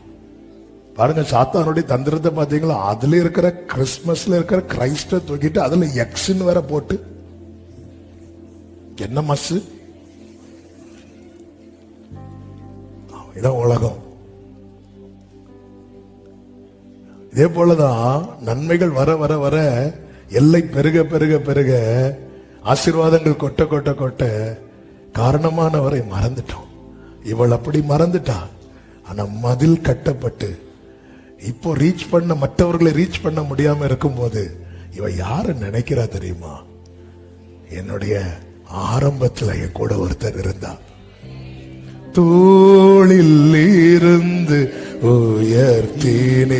பாருங்க, சாத்தானுடைய தந்திரத்தை பாத்தீங்களா? அதுல இருக்கிற கிறிஸ்துமஸ்ல இருக்கிற கிரைஸ்ட தூக்கிட்டு அதுல எக்ஸ்ன்னு வேற போட்டு, என்ன மஸ்? இதான் உலகம். இதே போலதான் நன்மைகள் வர வர வர, எல்லை பெருக பெருக பெருக, ஆசீர்வாதங்கள் கொட்ட கொட்ட கொட்ட காரணமானவரை மறந்துட்டோம். இவள் அப்படி மறந்துட்டா. ஆனா மதில் கட்டப்பட்டு இப்போ ரீச் பண்ண மற்றவர்களை ரீச் பண்ண முடியாம இருக்கும் போது இவ யாரு நினைக்கிறா தெரியுமா? என்னுடைய ஆரம்பத்துல என் கூட ஒருத்தர் இருந்தா. தோளில் இருந்து உயர்த்தினீர்,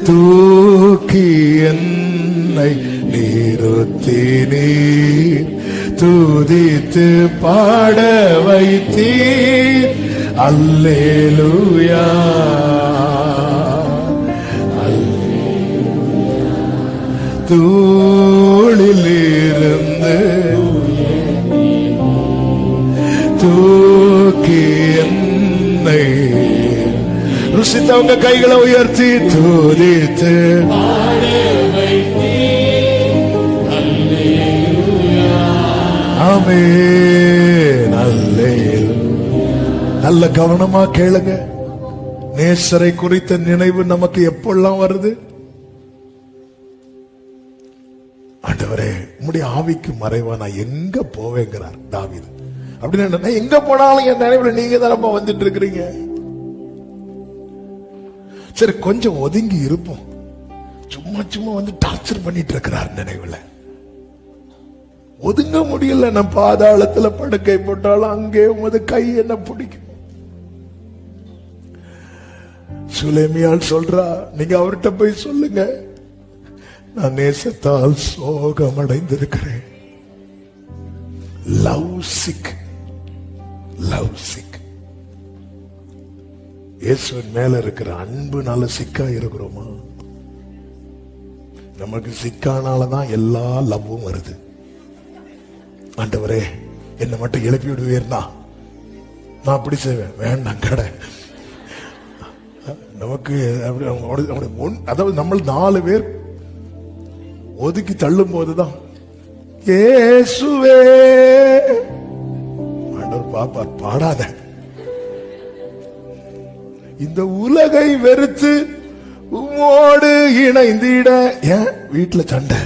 தூக்கி என்னை நிறுத்தினீர், துதித்து பாட வைத்தீர். அல்லேலூயா தோளிலிருந்து தூக்கி என்னை ருசித்தவங்க கைகளை உயர்த்தி துதித்து ஆமென். நல்ல கவனமா கேளுங்க. நேசரை குறித்த நினைவு நமக்கு எப்பெல்லாம் வருது? ஆண்டவரே உம்முடைய ஆவிக்கு மறைவா நான் எங்க போவேங்கிறார் தாவீது. அப்படின்னு எங்க போனாலும் என் நினைவுல நீங்க தான் வந்துட்டு இருக்கிறீங்க. சரி கொஞ்சம் ஒதுங்கி இருப்போம். சும்மா சும்மா வந்து டார்ச்சர் பண்ணிட்டு இருக்கிறார் நினைவுல. ஒதுங்க முடியல. நான் பாதாளத்துல படுக்கை போட்டாலும் அங்கே உமது கை என்ன பிடிக்கும். சுலேமியால் சொல்றா, நீங்க அவர்கிட்ட போய் சொல்லுங்க, நான் நேசத்தால் சோகம் அடைந்திருக்கிறேன். Love sick, love sick. இயேசுவின் மேல இருக்கிற அன்புனால சிக்கா இருக்கிறோமா? நமக்கு சிக்கானாலதான் எல்லா லவ்வும் வருது. ஆண்டவரே என்ன மட்டும் எழுப்பி விடுவீர்னா நான் அப்படி செய்வேன். வேண்டாம் கடை நமக்கு. அதாவது நம்ம 4 பேர் ஒதுக்கி தள்ளும் போதுதான் இயேசுவே ஆண்டவர் பாப்பார். பாடாத, இந்த உலகை வெறுத்து உம்மோடு இணைந்திட. ஏன் வீட்டுல சண்டை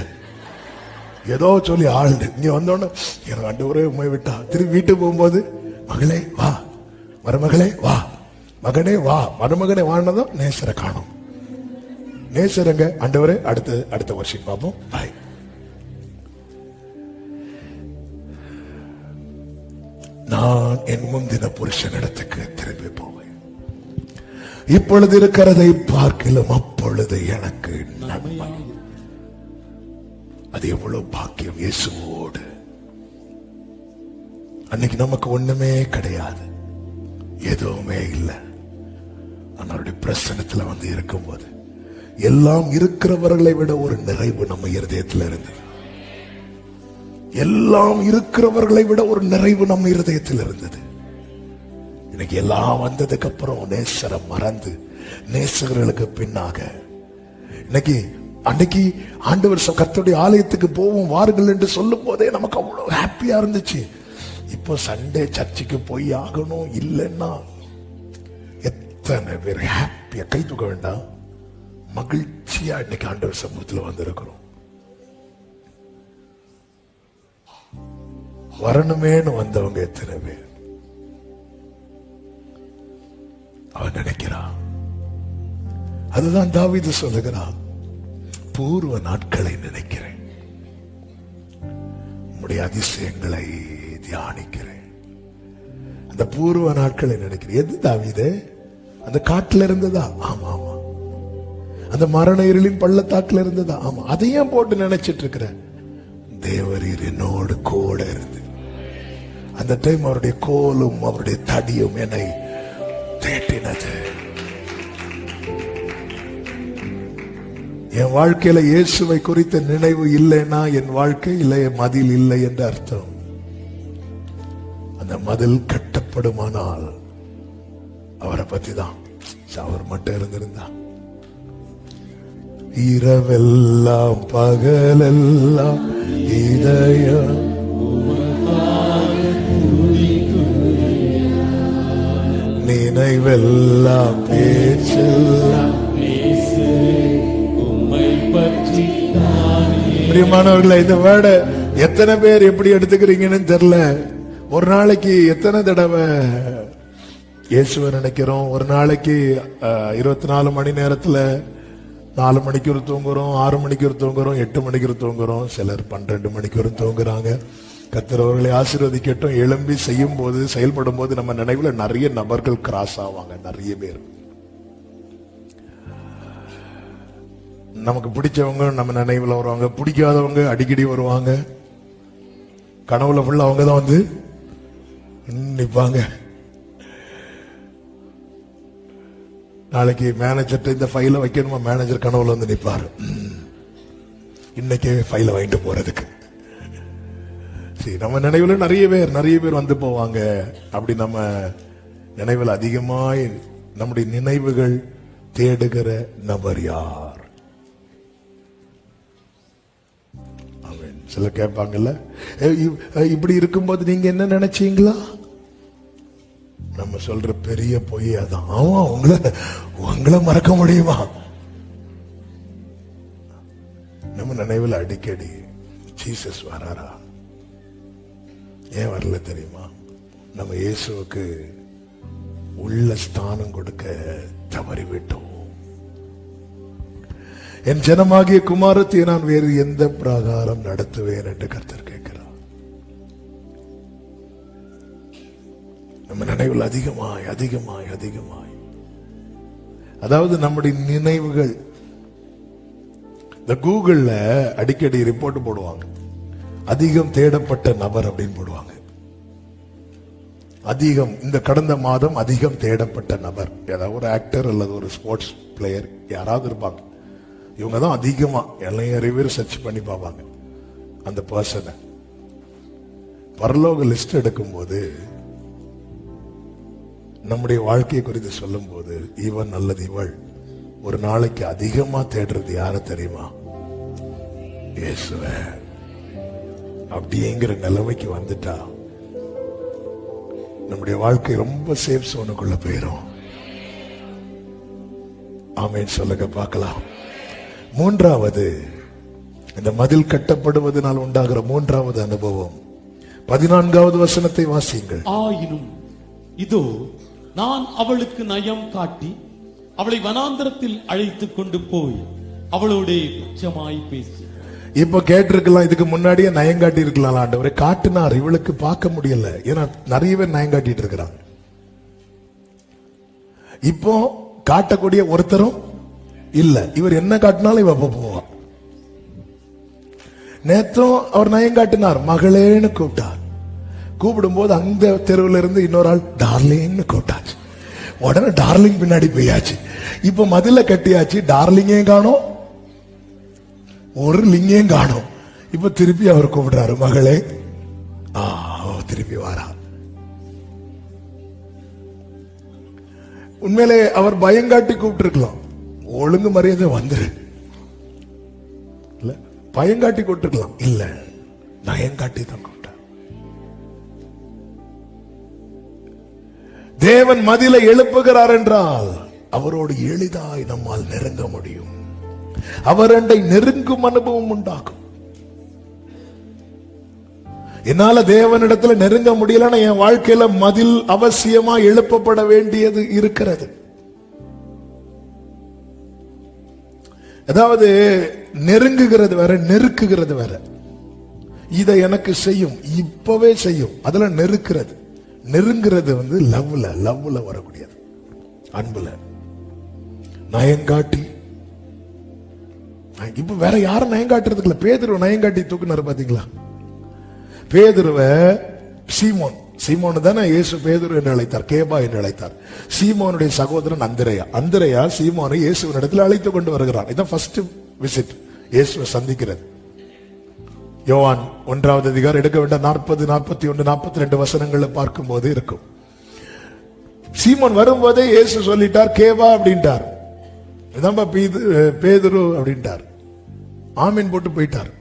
ஏதோ சொல்லி ஆளுது. இங்க வந்தோன்னு எனக்கு ஆண்டவரே உண்மை விட்டா. திரும்பி வீட்டுக்கு போகும்போது மகளே வா, மருமகளே வா, மகனே வா, மருமகனே வானதும் நேசரை காணும். நேசரங்க ஆண்டவரே அடுத்த வருஷம் பார்ப்போம். பாய். நான் என் முந்தின புருஷனிடத்துக்கு திரும்பி போவேன். இப்பொழுது இருக்கிறதை பார்க்கலும் அப்பொழுது எனக்கு நன்மை. அது எவ்வளவு பாக்கியம் இயேசுவோடு. அன்னைக்கு நமக்கு ஒண்ணுமே கிடையாது, எதுவுமே இல்லை. அவருடைய பிரசன்னத்துல வந்து இருக்கும்போது எல்லாம் இருக்கிறவர்களை விட ஒரு நிறைவு நம்ம இருதயத்தில் இருந்தது. எல்லாம் இருக்கிறவர்களை விட ஒரு நிறைவு நம்ம இருதயத்தில் இருந்தது. இன்னைக்கு எல்லாம் வந்ததுக்கு அப்புறம் நேசரை மறந்து நேசர்களுக்கு பின்னாக இன்னைக்கு அன்னைக்கு ஆண்டவர் கர்த்தருடைய ஆலயத்துக்கு போவோம் வாருங்கள் என்று சொல்லும் போதே நமக்கு அவ்வளவு ஹாப்பியா இருந்துச்சு. இப்போ சண்டே சர்ச்சுக்கு போய் ஆகணும் இல்லைன்னா எத்தனை பேர் ஹாப்பியா கை தூக்க வேண்டாம், மகிழ்ச்சியா இன்னைக்கு ஆண்டவர் சமூகத்தில் வந்திருக்கிறோம். வரணுமேனு வந்தவங்க எத்தனை பேர் அவன் நினைக்கிறான். அதுதான் தாவீது சொல்லுகிறான், பூர்வ நாட்களை நினைக்கிறேன், உம்முடைய அதிசயங்களை தியானிக்கிறேன். அந்த பூர்வ நாட்களை நினைக்கிறேன். எது தாவீது? அந்த காட்டுல இருந்ததா? ஆமா ஆமா. அந்த மரண இருளின் பள்ளத்தாக்குல இருந்ததா? ஆமா. அதையும் போட்டு நினைச்சிட்டு இருக்கிறேன். தேவரீர் என்னோடு கூட இருந்து அந்த டைம் அவருடைய கோலும் அவருடைய தடியும் என்னை தேட்டினது. என் வாழ்க்கையில இயேசுவை குறித்த நினைவு இல்லைன்னா என் வாழ்க்கையில மதில் இல்லை என்று அர்த்தம். அந்த மதில் கட்டப்படுமானால் அவரை பத்தி தான். அவர் மட்டும் இருந்திருந்தா இரவெல்லாம் பகலெல்லாம் இதயம் நினைவெல்லாம் பேச்செல்லாம். பிரியமானவர்களே, இந்த வேர்டை எத்தனை பேர் எப்படி எடுத்துக்கிறீங்கன்னு தெரியல. ஒரு நாளைக்கு எத்தனை தடவை இயேசுவை நினைக்கிறோம். ஒரு நாளைக்கு 24 மணி நேரத்துல 4 மணிக்கு ஒரு தூங்குறோம், 6 மணிக்கு ஒரு தூங்குறோம், 8 மணிக்கு ஒரு தூங்குறோம், சிலர் 12 மணிக்கு ஒரு தூங்குறாங்க. கர்த்தர் அவர்களை ஆசீர்வதிக்கட்டும். எழும்பி செய்யும் போது, செயல்படும் போது நம்ம நினைவுல நிறைய நபர்கள் கிராஸ் ஆவாங்க. நிறைய பேர் நமக்கு பிடிச்சவங்க நம்ம நினைவுல வருவாங்க, பிடிக்காதவங்க அடிக்கடி வருவாங்க. கனவுல ஃபுல்லா அவங்க தான் வந்து நிப்பாங்க. நாளைக்கு மேனேஜர்கிட்ட இந்த ஃபைலை வைக்கணுமா, மேனேஜர் கனவுல வந்து நிப்பாரு. இன்னைக்கே ஃபைலை வாங்கிட்டு போறதுக்கு. சரி, நம்ம நினைவுல நிறைய பேர் வந்து போவாங்க. அப்படி நம்ம நினைவில் அதிகமாய் நம்முடைய நினைவுகள் தேடுகிற நபர் யார்? சில கேட்பாங்கல்ல, இப்படி இருக்கும்போது நீங்க என்ன நினைச்சீங்களா? நம்ம சொல்ற பெரிய பொய் அதான். ஆமா, உங்களை மறக்க முடியுமா? நம்ம நினைவில் அடிக்கடி ஜீசஸ் வராரா? ஏன் வரல தெரியுமா? நம்ம இயேசுவுக்கு உள்ள ஸ்தானம் கொடுக்க தவறிவிட்டோம். என் ஜனமாகிய குமாரத்தை நான் வேறு எந்த பிரகாரம் நடத்துவேன் என்று கர்த்தர் கேட்கிறார். நம்ம நினைவில் அதிகமாய் அதாவது நம்முடைய நினைவுகள். இந்த கூகுள்ல அடிக்கடி ரிப்போர்ட் போடுவாங்க, அதிகம் தேடப்பட்ட நபர் அப்படின்னு போடுவாங்க. அதிகம், இந்த கடந்த மாதம் அதிகம் தேடப்பட்ட நபர், ஏதாவது ஒரு ஆக்டர் அல்லது ஒரு ஸ்போர்ட்ஸ் பிளேயர் யாராவது இருப்பாங்க. இவங்க தான் அதிகமா நிறைய பேர் சர்ச் பண்ணி பார்ப்பாங்க அந்த பர்சனை. பரலோக லிஸ்ட் எடுக்கும்போது நம்முடைய வாழ்க்கையை குறித்து சொல்லும் போது, இவன் அல்லது இவள் ஒரு நாளைக்கு அதிகமா தேடுறது யார தெரியுமா? இயேசுவே. அப்படிங்கிற நிலைமைக்கு வந்துட்டா நம்முடைய வாழ்க்கை ரொம்ப சேஃப் சோனுக்குள்ள போயிரும். ஆமென் சொல்லுங்க பார்க்கலாம். மூன்றாவது, இந்த மதில் கட்டப்படுவதனால் உண்டாகிற மூன்றாவது அனுபவம் 14வது வசனத்தை வாசியுங்கள். ஆயினும் இதோ நான் அவளுக்கு நயம் காட்டி அவளை வனாந்தரத்தில் அழைத்துக் கொண்டு போய் அவளோட பட்சமாய் பேசி. இப்ப கேட்டிருக்கலாம், இதுக்கு முன்னாடியே நயம் காட்டி இருக்கலாம். ஆண்டவரே காட்டினார், இவளுக்கு பார்க்க முடியல. ஏன்னா நிறைய பேர் நயம் காட்டிட்டு இருக்கிறாங்க. இப்போ காட்டக்கூடிய ஒருத்தரும் இல்ல. இவர் என்ன காட்டினாலும் இவ போவா. நேத்தும் அவர் நயம் காட்டினார், மகளேன்னு கூப்பிட்டார். கூப்பிடும் போது அந்த தெருவில் இருந்து இன்னொரு ஆள் டார்லிங்னு கூப்பிட்டாச்சு. உடனே டார்லிங் பின்னாடி போயாச்சு. இப்ப மதில கட்டியாச்சு, டார்லிங்கையும் காணோம், ஒரு லிங்கையும் காணோம். இப்ப திருப்பி அவர் கூப்பிடுறாரு, மகளே. திருப்பி வாரா. உண்மையிலே அவர் பயங்காட்டி கூப்பிட்டு இருக்கலாம், ஒழுங்கு மரியாதை வந்துரு, இல்ல பயங்காட்டி கூப்பிட்டுருக்கலாம். இல்ல, நயங்காட்டி தான் கூப்பிட்டார். தேவன் மதிலை எழுப்புகிறார் என்றால் அவரோடு எளிதாய் நம்மால் நெருங்க முடியும். அவரண்டை நெருங்கும் அனுபவம் உண்டாகும். என்னால தேவனிடத்துல நெருங்க முடியலன்னா என் வாழ்க்கையில மதில் அவசியமா எழுப்பப்பட வேண்டியது இருக்கிறது. அதாவது நெருங்குகிறது வேற, நெருக்குகிறது வேற. இதை எனக்கு செய்யும், இப்பவே செய்யும். அதுல நெருக்கிறது, நெருங்குறது வந்து லவ்ல வரக்கூடியது, அன்புல. நயங்காட்டி இப்ப வேற யாரும் நயங்காட்டுறதுக்கு இல்ல. பேதுருவ நயங்காட்டி தூக்குனாரு பாத்தீங்களா? பேதுருவ சீமோன் தானே இயேசு பேதுரு என்று அழைத்தார், கேபா என்று அழைத்தார். சீமோனுடைய சகோதரன் அந்திரையா சீமோனை இயேசுவின் இடத்துல அழைத்து கொண்டு வருகிறார். இதான் ஃபர்ஸ்ட் விசிட், இயேசுவை சந்திக்கிறது. யோவான் 1வது அதிகாரம் எடுக்க வேண்டாம், 40, 41, 42 வசனங்களை பார்க்கும் போது இருக்கும். சீமோன் வரும்போதே இயேசு சொல்லிட்டார், கேபா அப்படின்ட்டார். இதான் பேதுரு அப்படின்ட்டார். ஆமீன் போட்டு போயிட்டார்.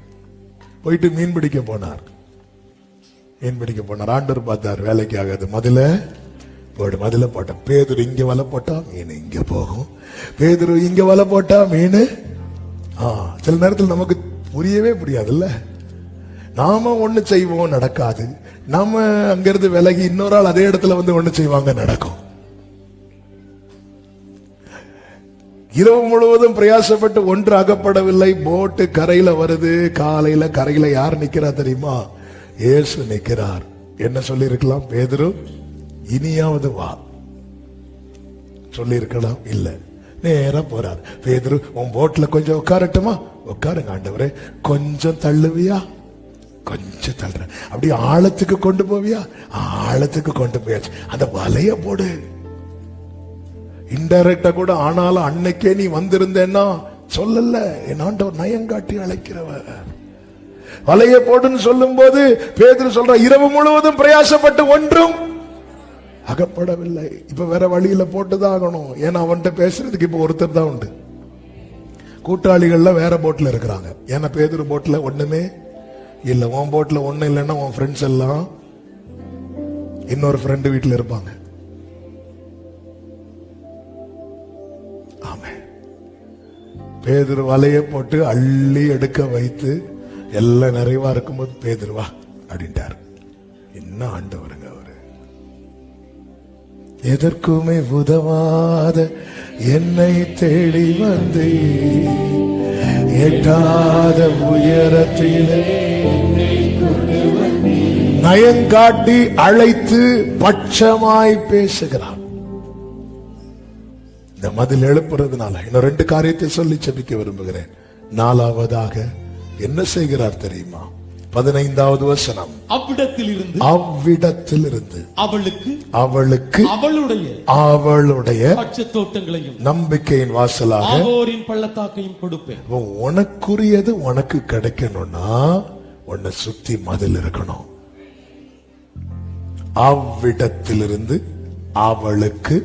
போயிட்டு மீன் பிடிக்க போனார். ஆண்டவர் பார்த்தார், வேலைக்கு ஆகாது, மதில போட்ட. பேதுரு இங்க வலை போட்டா மீன் இங்க போகும், பேதுரு இங்க வலை போட்டா மீன். சில நேரத்தில் நமக்கு புரியவே புரியாதுல்ல. நாம ஒண்ணு செய்வோம், நடக்காது. நாம அங்கிருந்து விலகி இன்னொரு ஆள் அதே இடத்துல வந்து ஒண்ணு செய்வாங்க, நடக்கும். இரவு முழுவதும் பிரயாசப்பட்டு ஒன்று அகப்படவில்லை. போட்டு கரையில வருது. காலையில கரையில யார் நிக்கிறா தெரியுமா? இயேசு நிக்கிறார். என்ன சொல்லி இருக்கலாம்? பேதுரு, இனியாவது வா சொல்லி இருக்கலாம். இல்ல, நேரா போறார். பேதுரு, உன் போட்ல கொஞ்சம் உட்காரட்டுமா? உட்காருங்க ஆண்டவரே. கொஞ்சம் தள்ளுவியா? கொஞ்சம் தள்ளுற. அப்படி ஆழத்துக்கு கொண்டு போவியா? ஆழத்துக்கு கொண்டு போயாச்சு. அந்த வலைய போடு. இன்டைரக்டா கூட ஆனாலும் அன்னைக்கே நீ வந்திருந்தேன்னா சொல்லல. என் ஆண்டவர் நயங்காட்டி அழைக்கிறவர். வலைய போடுன்னு சொல்லும் போது பேதுரு சொல்ற, இரவு முழுவதும் பிரயாசப்பட்டு ஒன்றும் அகப்படவில்லை. இப்ப வேற வழியில போட்டுதான் ஆகணும். ஏன்னா அவன்கிட்ட பேசுறதுக்கு இப்ப ஒருத்தர் தான் உண்டு. கூட்டாளிகள்ல வேற போட்ல இருக்கிறாங்க. ஏன்னா பேதுரு போட்ல ஒண்ணுமே இல்ல. உன் போட்ல ஒண்ணு இல்லைன்னா உன் ஃப்ரெண்ட்ஸ் எல்லாம் இன்னொரு ஃப்ரெண்டு வீட்டுல இருப்பாங்க. ஆமே. பேதுரு வலைய போட்டு அள்ளி எடுக்க வைத்து எல்லாம் நிறைவா இருக்கும்போது பேதுருவா அப்படின்ட்டார். என்ன ஆண்டவருங்க அவரு. எதற்குமே உதவாத என்னை தேடி வந்து எட்டாத உயரத்திலே நயங்காட்டி அழைத்து பட்சமாய் பேசுகிறார். இந்த மதில் எழுப்புறதுனால இன்னும் 2 காரியத்தை சொல்லி செபிக்க விரும்புகிறேன். 4வதாக என்ன செய்கிறார் தெரியுமா? 15வது வசனம். அவ்விடத்திலிருந்து அவளுக்கு அவளுடைய பட்சத்தோட்டங்களையும் நம்பிக்கையின் வாசலாக ஆகோரின் பள்ளத்தாக்கையும் கொடுப்பேன். உனக்குரியது உனக்கு கிடைக்கணும்னா உன்னை சுத்தி மதில் இருக்கணும். அவ்விடத்திலிருந்து அவளுக்கு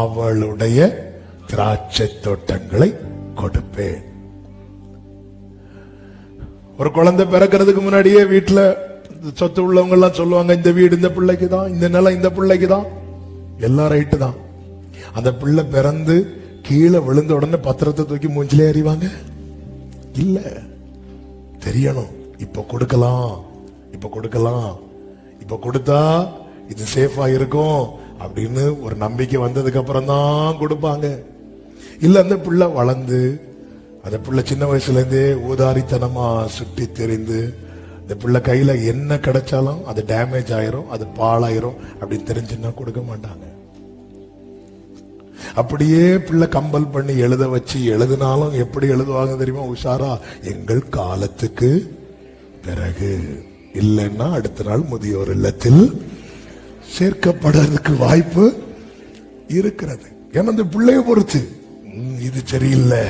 அவளுடைய திராட்சை தோட்டங்களை கொடுப்பேன். ஒரு குழந்தை பிறக்கிறதுக்கு முன்னாடியே வீட்டுல சொத்து உள்ளவங்க எல்லாம் சொல்லுவாங்க, இந்த வீடு இந்த பிள்ளைக்கு தான், இந்த நிலம் இந்த பிள்ளைக்கு தான், எல்லாம் ரைட்டு தான். அந்த பிள்ளை பிறந்து கீழே விழுந்த உடனே பத்திரத்தை தூக்கி மூஞ்சிலே அறிவாங்க இல்ல. தெரியணும், இப்ப கொடுக்கலாம், இப்ப கொடுக்கலாம், இப்ப கொடுத்தா இது சேஃபா இருக்கும் அப்படின்னு ஒரு நம்பிக்கை வந்ததுக்கு அப்புறம் தான் கொடுப்பாங்க. இல்ல அந்த பிள்ளை வளர்ந்து அந்த பிள்ளை சின்ன வயசுல இருந்தே ஊதாரித்தனமா சுட்டி தெரிந்து இந்த பிள்ளை கையில என்ன கிடைச்சாலும் அது டேமேஜ் ஆயிரும், அது பாழாயிரும் அப்படின்னு தெரிஞ்சுன்னா கொடுக்க மாட்டாங்க. அப்படியே பிள்ளை கம்பல் பண்ணி எழுத வச்சு எழுதினாலும் எப்படி எழுதுவாங்க தெரியுமா? உஷாரா, எங்கள் காலத்துக்கு பிறகு, இல்லைன்னா அடுத்த நாள் முதியோர் இல்லத்தில் சேர்க்கப்படுறதுக்கு வாய்ப்பு இருக்கிறது. ஏன்னா இந்த பிள்ளைய பொறுத்து இது சரியில்லை,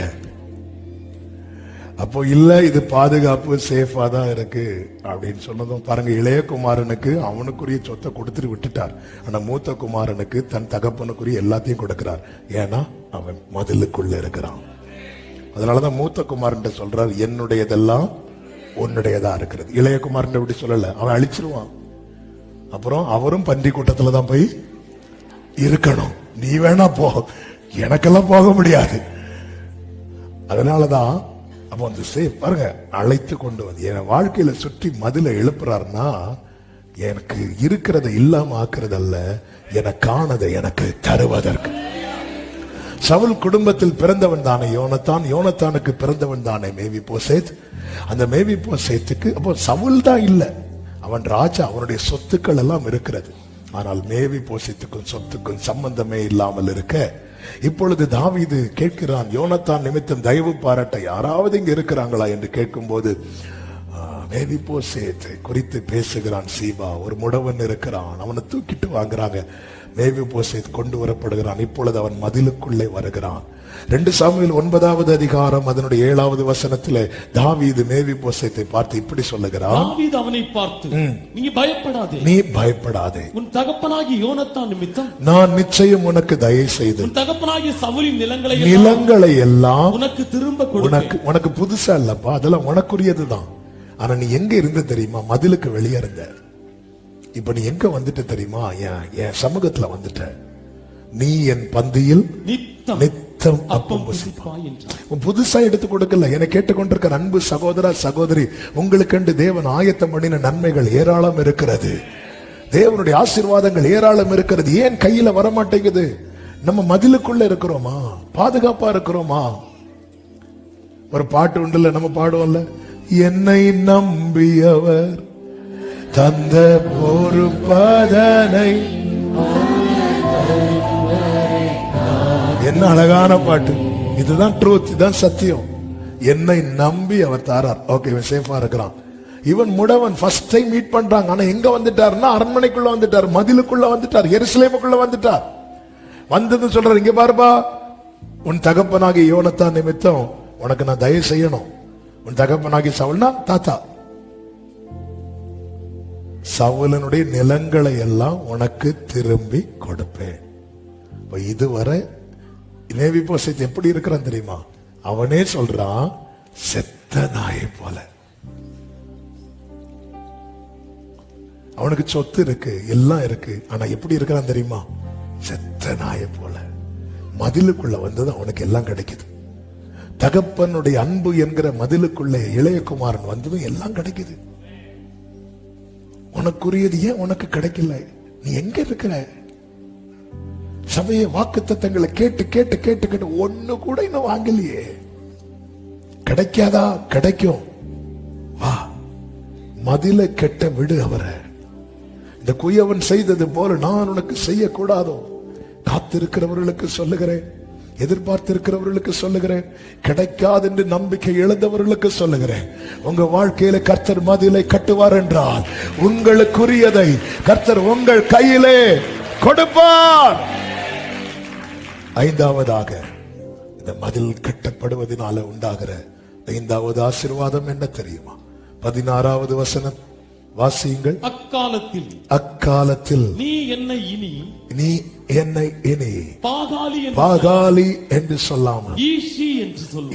அப்போ இல்ல இது பாதுகாப்பு சேஃபா தான் இருக்கு அப்படின்னு சொன்னதும் பாருங்க. இளைய குமாரனுக்கு அவனுக்குரிய சொத்தை கொடுத்துட்டு விட்டுட்டார். ஆனா மூத்த குமாரனுக்கு தன் தகப்பனுக்குரிய எல்லாத்தையும் கொடுக்கிறார். ஏன்னா அவன் மதிலுக்குள்ள இருக்கிறான். அதனாலதான் மூத்த குமாரன் சொல்றார், என்னுடையதெல்லாம் உன்னுடையதா இருக்கிறது. இளைய குமாரன் எப்படி சொல்லல, அவன் அழிச்சிருவான். அப்புறம் அவரும் பன்றி கூட்டத்துல தான் போய் இருக்கணும். நீ வேணா போ, எனக்கெல்லாம் போக முடியாது. அதனாலதான் அப்போ அந்த பாருங்க, அழைத்து கொண்டு வந்து என் வாழ்க்கையில சுற்றி மதில எழுப்புறாருன்னா எனக்கு இருக்கிறத இல்லாம ஆக்குறதல்ல, எனக்கானதை எனக்கு தருவதற்கு. சவுல் குடும்பத்தில் பிறந்தவன் தானே யோனத்தான், யோனத்தானுக்கு பிறந்தவன் தானே மேவிபோசேத். அந்த மேவிபோசேத்துக்கு அப்போ சவுல் தான் இல்ல, அவன் ராஜா, அவனுடைய சொத்துக்கள் எல்லாம் இருக்கிறது. ஆனால் மேவிபோசேத்துக்கும் சொத்துக்கும் சம்பந்தமே இல்லாமல் இருக்க இப்பொழுது தாவீது கேட்கிறான், யோனத்தான் நிமித்தம் தயவு பாராட்ட யாராவது இங்க இருக்கிறாங்களா என்று கேட்கும் போது மேவிபோசேத்தை குறித்து பேசுகிறான். சீபா ஒரு முடவன் இருக்கிறான், அவனை தூக்கிட்டு வாங்குறாங்க. மேவிபோசேத் கொண்டு வரப்படுகிறான். இப்பொழுது அவன் மதிலுக்குள்ளே வருகிறான். 2 சாமுவேல் 9வது அதிகாரம் அதனுடைய 7வது வசனத்திலே தாவீது மேவிபோசேத்தை பார்த்து இப்படி சொல்லுகிறான். தாவீது அவனை பார்த்து, நீ பயப்படாதே, நீ பயப்படாதே, உன் தகப்பனாகிய யோனத்தான் நிமித்தம் நான் நிச்சயம் உனக்கு தயவு செய்து உன் தகப்பனாகிய சவுலின் நிலங்களை எல்லாம் உனக்கு திரும்ப கொடுப்பேன். உனக்கு புதுசா இல்லப்பா, அதெல்லாம் உனக்குரியதுதான். ஆனா நீ எங்க இருந்த தெரியுமா? மதிலுக்கு வெளியே இருந்த. இப்ப நீ எங்க வந்துட்ட தெரியுமா? என் சமூகத்துல வந்துட்ட. நீ என் பந்தியில் நித்தம் அப்பம் புசிப்பாய் என்றார். புதுசா எடுத்து கொடுக்கல. என கேட்டுக்கொண்டிருக்கிற அன்பு சகோதர சகோதரி, உங்களுக்கு தேவன் ஆயத்தம் பண்ணின நன்மைகள் ஏராளம் இருக்கிறது. தேவனுடைய ஆசீர்வாதங்கள் ஏராளம் இருக்கிறது. ஏன் கையில வரமாட்டேங்குது? நம்ம மதிலுக்குள்ள இருக்கிறோமா? பாதுகாப்பா இருக்கிறோமா? ஒரு பாட்டு உண்டுல, நம்ம பாடுவோம்ல, என்னை நம்பியவர் தந்த பொறுப்பதனை. என்ன அழகான பாட்டு! இதுதான் ட்ரூத், இதுதான் சத்தியம். என்னை நம்பி அவர் தாரார். ஓகே, இவன் சேஃபா இருக்கிறான். இவன் முடவன் ஃபர்ஸ்ட் டைம் மீட் பண்றாங்க. ஆனா எங்க வந்துட்டாருன்னா அரண்மனைக்குள்ள வந்துட்டார், மதிலுக்குள்ள வந்துட்டார், எருசலேமுக்குள்ள வந்துட்டார். வந்தது சொல்றாரு, இங்க பாருப்பா, உன் தகப்பனாகிய யோனத்தான் நிமித்தம் உனக்கு நான் தயவு செய்யணும். உன் தகப்பனாகிய சவுல்னா தாத்தா, சவுலனுடைய நிலங்களை எல்லாம் உனக்கு திரும்பி கொடுப்பேன். இதுவரை மேவிபோசேத் எப்படி இருக்கிறான் தெரியுமா? அவனே சொல்றான், செத்த நாயை போல. அவனுக்கு சொத்து இருக்கு, எல்லாம் இருக்கு, ஆனா எப்படி இருக்கிறான் தெரியுமா? செத்த நாயை போல. மதிலுக்குள்ள வந்தது அவனுக்கு எல்லாம் கிடைக்குது. தகப்பனுடைய அன்பு என்கிற மதிலுக்குள்ள இளையகுமாரன் வந்ததும் எல்லாம் கிடைக்குது. உனக்குரியது ஏன் உனக்கு கிடைக்கல? நீ எங்க இருக்கிற? சபையை வாக்குத்தத்தங்களை கேட்டு கேட்டு கேட்டு கேட்டு ஒண்ணு கூட இன்னும் வாங்கலையே. கிடைக்காதா? கிடைக்கும். வா, மதில கெட்ட விடு அவரை. இந்த குயவன் செய்தது போல நான் உனக்கு செய்யக்கூடாதோ? காத்திருக்கிறவர்களுக்கு சொல்லுகிறேன், எதிர்பார்த்திருக்கிறவர்களுக்கு சொல்லுகிறேன், கிடைக்காது என்று நம்பிக்கை இழந்தவர்களுக்கு சொல்லுகிறேன், உங்க வாழ்க்கையில கர்த்தர் மதிலை கட்டுவார் என்றால் உங்களுக்குரியதை கர்த்தர் உங்கள் கையிலே கொடுப்பார். ஐந்தாவதாக, இந்த மதில் கட்டப்படுவதனால உண்டாகிற ஐந்தாவது ஆசீர்வாதம் என்ன தெரியுமா? 16வது வசனம் வாசியுங்கள். அக்காலத்தில் நீ என்னை இனி பாகாலி என்று சொல்லாமல்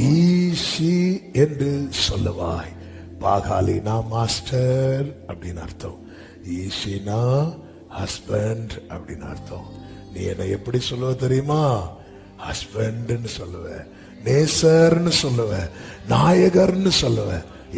ஈஷி என்று சொல்லுவாய். பாகாலினா மாஸ்டர் அப்படின்னு அர்த்தம், ஈஷினா ஹஸ்பண்ட் அப்படின்னு அர்த்தம். நீ என்ன எப்படி சொல்லுவ தெரியுமா? ஹஸ்பண்ட்னு சொல்லுவ, நேசர்னு சொல்லுவ, நாயகர்னு சொல்லுவ.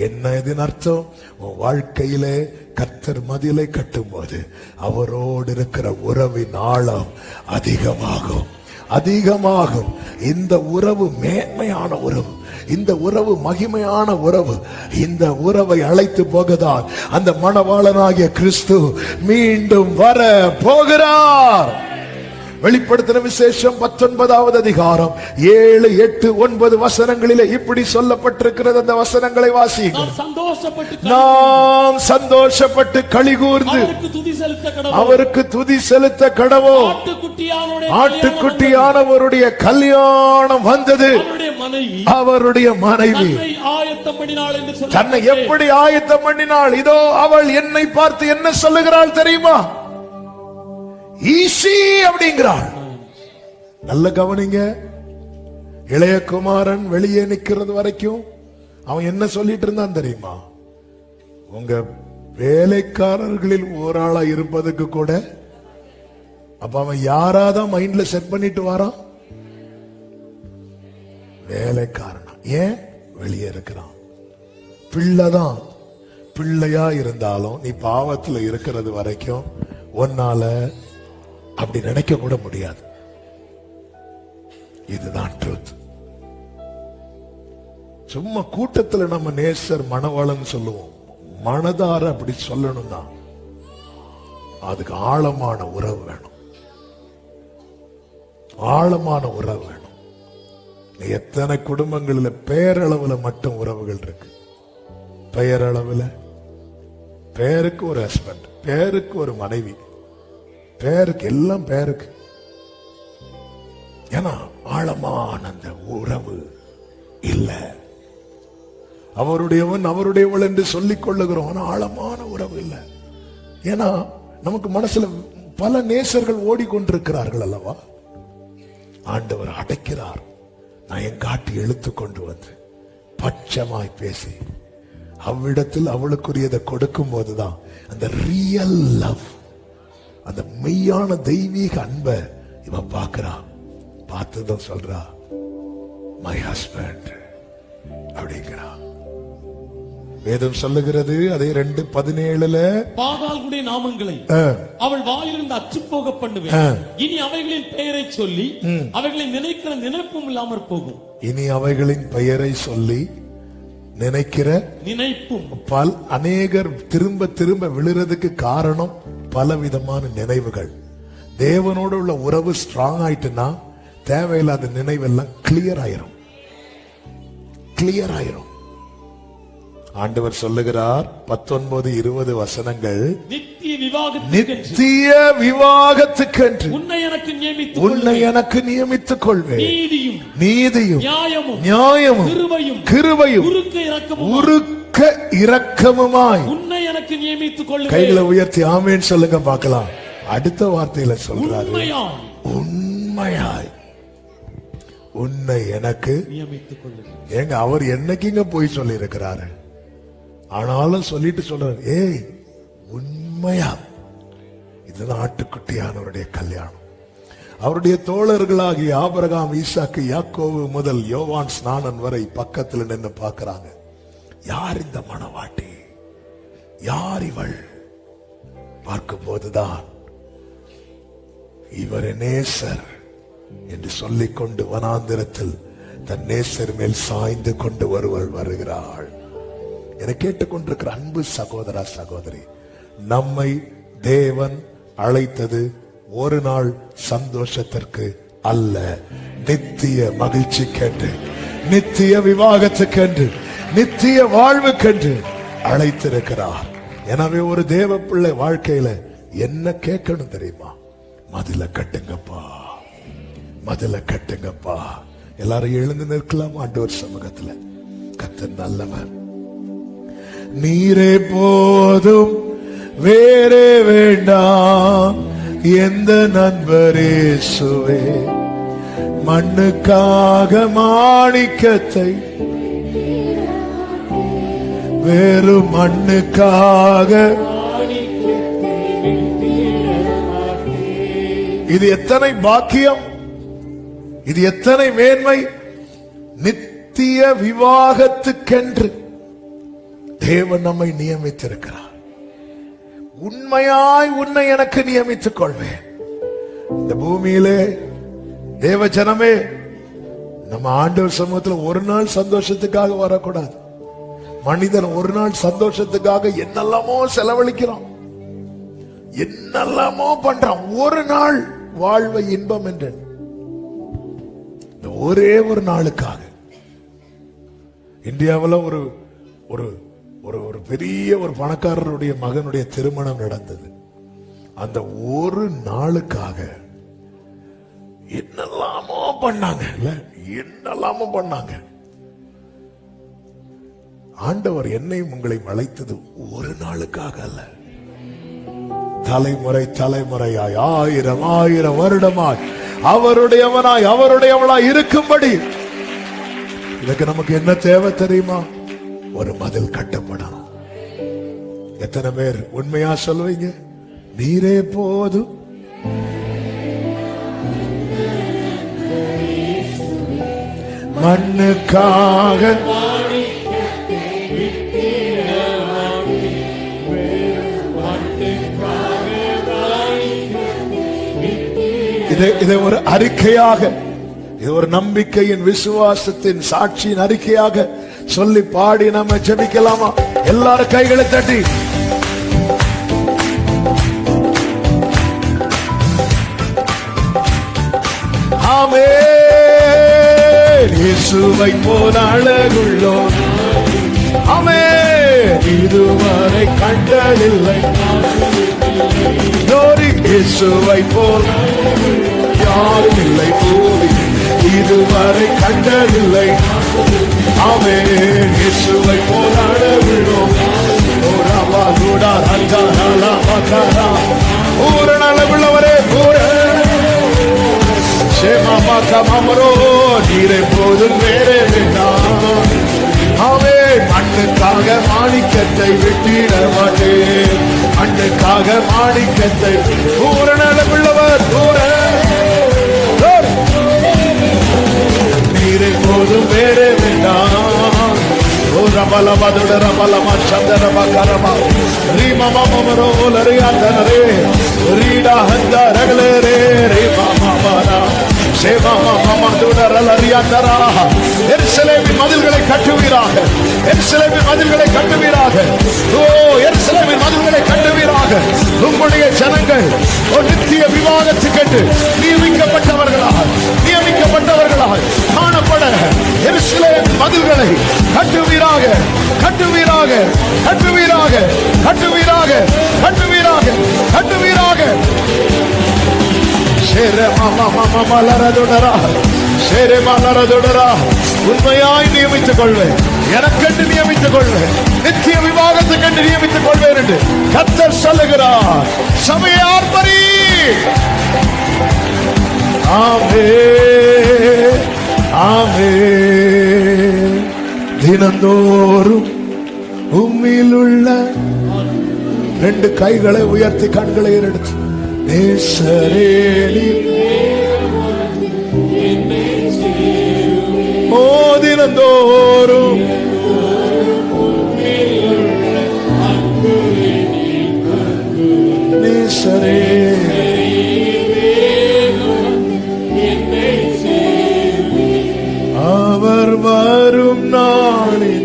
என்ன இதன் அர்த்தம்? உன் வாழ்க்கையிலே கர்த்தர் மதிலை கட்டும் போது அவரோடு இருக்கிற உறவின் ஆழம் அதிகமாகும், அதிகமாகும். இந்த உறவு மேன்மையான உறவு, இந்த உறவு மகிமையான உறவு. இந்த உறவை அழைத்து போகதான் அந்த மணவாளனாகிய கிறிஸ்து மீண்டும் வர போகிறார். வெளிப்படுத்தின விசேஷம் 19வது அதிகாரம் 7, 8, 9 வசனங்களிலே இப்படி சொல்லப்பட்டிருக்கிறது. அந்த வசனங்களை வாசியுங்கள். நாம் சந்தோஷப்பட்டு களிகூர்ந்து அவருக்கு துதி செலுத்த கடவோம். ஆட்டுக்குட்டியானவருடைய கல்யாணம் வந்தது. அவருடைய மனைவி தன்னை எப்படி ஆயத்தம் பண்ணினாள்? இதோ அவள் என்னை பார்த்து என்ன சொல்லுகிறாள் தெரியுமா? ஈசி அப்படிங்கிறாள். நல்ல கவனிங்க. இளையகுமாரன் வெளியே நிக்கிறது வரைக்கும் அவன் என்ன சொல்லிட்டு இருந்தான் தெரியுமா? உங்க வேலைக்காரர்களில் ஒரு ஆளா இருப்பதுக்கு கூட. அப்ப அவன் யாராதான் மைண்ட்ல செட் பண்ணிட்டு வாரான்? வேலைக்காரனா. ஏன்? வெளியே இருக்கிறான். பிள்ளைதான். பிள்ளையா இருந்தாலும் நீ பாவத்துல இருக்கிறது வரைக்கும் ஒன்னால அப்படி நினைக்க கூட முடியாது. இதுதான் ட்ரூத். சும்மா கூட்டத்துல நம்ம நேசர் மணவாளன் சொல்லுவோம். மனதார அப்படி சொல்லணும்னா அதுக்கு ஆழமான உறவு வேணும், ஆழமான உறவு வேணும். எத்தனை குடும்பங்களில் பெயரளவுல மட்டும் உறவுகள் இருக்கு. பெயரளவுல பேருக்கு ஒரு ஹஸ்பண்ட், பேருக்கு ஒரு மனைவி, பேருக்கு எல்லாம் பேருக்கு. ஏன்னா ஆழமான அந்த உறவு இல்ல. அவருடையவன் அவருடையவள் என்று சொல்லிக் கொள்ளுகிறோம், ஆனா ஆழமான உறவு இல்லை. ஏன்னா நமக்கு மனசுல பல நேசர்கள் ஓடிக்கொண்டிருக்கிறார்கள் அல்லவா? ஆண்டவர் அடைக்கிறார். நான் காட்டி இழுத்து கொண்டு வந்து பட்சமாய் பேசி அவ்விடத்தில் அவளுக்குரியதை கொடுக்கும் போதுதான் அந்த ரியல் லவ், அந்த மெய்யான தெய்வீக அன்பை இவன் பார்க்கிறா. பார்த்ததும் சொல்றா, மை ஹஸ்பண்ட் அப்படிங்கிறா. வேதம் சொல்லுகிறது அதே 2:17 பாகால்களுடைய நாமங்களை அவள் வாயிலிருந்து அற்றுப்போக பண்ணுவேன். இனி அவைகளின் பெயரை சொல்லி அவைகளை நினைக்கிற நினைப்பும் இல்லாமற் போகும். இனி அவைகளின் பெயரை சொல்லி நினைக்கிற நினைப்பும் அநேகர் திரும்ப திரும்ப விழுறதுக்கு காரணம் பலவிதமான நினைவுகள். தேவனோடு உள்ள உறவு ஸ்ட்ராங் ஆயிட்டுன்னா தேவையில்லாத நினைவெல்லாம் கிளியர் ஆயிரும். ஆண்டவர் சொல்லுகிறார் 19-20 வசனங்கள், நித்திய விவாகத்துக்கென்று உன்னை எனக்கு நியமித்துக் கொள்வேன். நீதியும் நியாயமும் கிருபையும் உருக்க இரக்கமுமாய் உன்னை எனக்கு நியமித்துக் கொள்வேன். கைகளை உயர்த்தி ஆமென் சொல்லுங்க பார்க்கலாம். அடுத்த வார்த்தையில சொல்றாரு, உண்மையாய் உன்னை எனக்கு நியமித்துக் கொள்வேன். ஏங்க அவர் என்னைக்குங்க போய் சொல்லி இருக்கிறாரு, ஆனாலும் சொல்லிட்டு சொல்றாரு, ஏய் உண்மையா. இதுதான் ஆட்டுக்குட்டியானவருடைய கல்யாணம். அவருடைய தோழர்களாகிய ஆபிரகாம், ஈசாக்கு, யாக்கோபு முதல் யோவான் ஸ்நானன் வரை பக்கத்தில் நின்று பார்க்கிறாங்க. யார் இந்த மணவாட்டி, யார் இவள்? பார்க்கும் போதுதான் இவர் நேசர் என்று சொல்லிக் கொண்டு வனாந்திரத்தில் தன் நேசர் மேல் சாய்ந்து கொண்டு வருகிறாள். என கேட்டுக்கொண்டிருக்கிற அன்பு சகோதரா சகோதரி, நம்மை தேவன் அழைத்தது ஒரு நாள் சந்தோஷத்திற்கு அல்ல, நித்திய மகிழ்ச்சிக்கென்று, நித்திய விவாகத்துக்கென்று, நித்திய வாழ்வுக்கென்று அழைத்திருக்கிறார். எனவே ஒரு தேவ பிள்ளை வாழ்க்கையில என்ன கேட்கணும் தெரியுமா? மதில கட்டுங்கப்பா, மதில கட்டுங்கப்பா. எல்லாரும் எழுந்து நிற்கலாம் ஆண்டவர் சமூகத்துல. கர்த்தர் நல்லவர். நீரே போதும் வேறே வேண்டாம் எந்த நண்பரே சுவே, மண்ணுக்காக மாணிக்கத்தை வெறும் மண்ணுக்காக. இது எத்தனை பாக்கியம், இது எத்தனை மேன்மை! நித்திய விவாகத்துக்கென்று தேவன் நம்மை நியமித்திருக்கிறார். உண்மையாய் உன்னை எனக்கு நியமித்துக் கொள்வேன். இந்த பூமியிலே தேவ ஜனமே, நம்ம ஆண்டவர் சமூகத்தில் ஒரு நாள் சந்தோஷத்துக்காக வரக்கூடாது. மனிதன் ஒரு நாள் சந்தோஷத்துக்காக என்னெல்லாமோ செலவழிக்கிறான், என்னெல்லாமோ பண்றான். ஒரு நாள் வாழ்வை இன்பம் என்று ஒரே ஒரு நாளுக்காக. இந்தியாவில் ஒரு ஒரு ஒரு பெரிய ஒரு பணக்காரருடைய மகனுடைய திருமணம் நடந்தது. அந்த ஒரு நாளுக்காக என்னெல்லாமோ பண்ணாங்க, என்னெல்லாமோ பண்ணாங்க. ஆண்டவர் என்னையும் உங்களை அழைத்தது ஒரு நாளுக்காக அல்ல, தலைமுறை தலைமுறையாய், 1000 வருடமாய் அவருடையவனாய் அவருடையவளாய் இருக்கும்படி. இதுக்கு நமக்கு என்ன தேவை தெரியுமா? ஒரு மதில் கட்டப்படணும். எத்தனை பேர் உண்மையா சொல்லுவீங்க? நீரே போதும், மண்ணுக்காக இதை ஒரு அறிக்கையாக, இது ஒரு நம்பிக்கையின் விசுவாசத்தின் சாட்சியின் அறிக்கையாக சொல்லி பாடி நாம ஜெபிக்கலாமா? எல்லாரும் கைகளை தட்டி ஆமென். இயேசுவை போல அழகுள்ளோ ஆமென் இதுவரை கண்டதில்லை. இயேசுவை போல் யாரும் இல்லை பூமி இதுவரை கண்டதில்லை. ஆமென். இயேசுவை போல் அழகுள்ளோம். பூரணளவுள்ளவரே நீரை போதும் வேறே வேண்டாம். ஆமென். மண்ணுக்காக மாணிக்கத்தை விட்டிட மாட்டேன், மண்ணுக்காக மாணிக்கத்தை. பூரணளவுள்ளவர் நீரை போதும் வேறே வேண்டாம். எருசலேமின் மதில்களை கட்டுவீராக, எருசலேமின் மதில்களை கட்டுவீராக. ஓ எருசலேமின் மதில்களை கட்டுவீராக. உம்முடைய ஜனங்கள் நித்திய விவாகத்துக்கென்று நியமிக்கப்பட்டவர்களாக காணப்பட எருசலேம் மதில்களை கட்டுவீராக, கட்டுவீராக, கட்டுவீராக, கட்டுவீராக, கட்டுவீராக, கட்டுவீராக. உண்மையாய் நியமித்துக் கொள்வேன், எனக்கென்று நியமித்துக் கொள்வேன், நித்திய விவாகத்துக்கென்று நியமித்துக் கொள்வேன் என்று கர்த்தர் சொல்லுகிறார். சபையை ஆர்ப்பரி. ஆமென், ஆமென். தினந்தோறும் உம்மிலுள்ள 2 கைகளை உயர்த்தி கண்களை எடுத்து நேசரேலில் ஓ தினந்தோறும் நேசரே அவர் வரும் நாளில்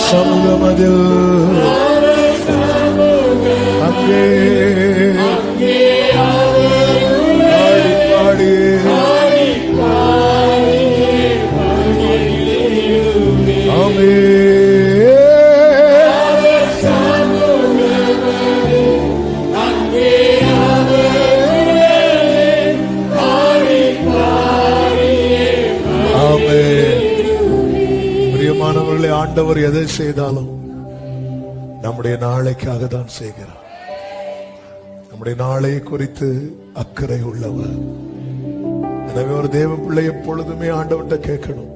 சமூகமதில் அங்கே பாடி பிரியமானவர்களே, ஆண்டவர் எதை செய்தாலும் நம்முடைய நாளைக்காக தான் செய்கிறார். நம்முடைய நாளை குறித்து அக்கறை உள்ளவர். எனவே ஒரு தேவ பிள்ளை எப்பொழுதுமே ஆண்டவர்கிட்ட கேட்கணும்,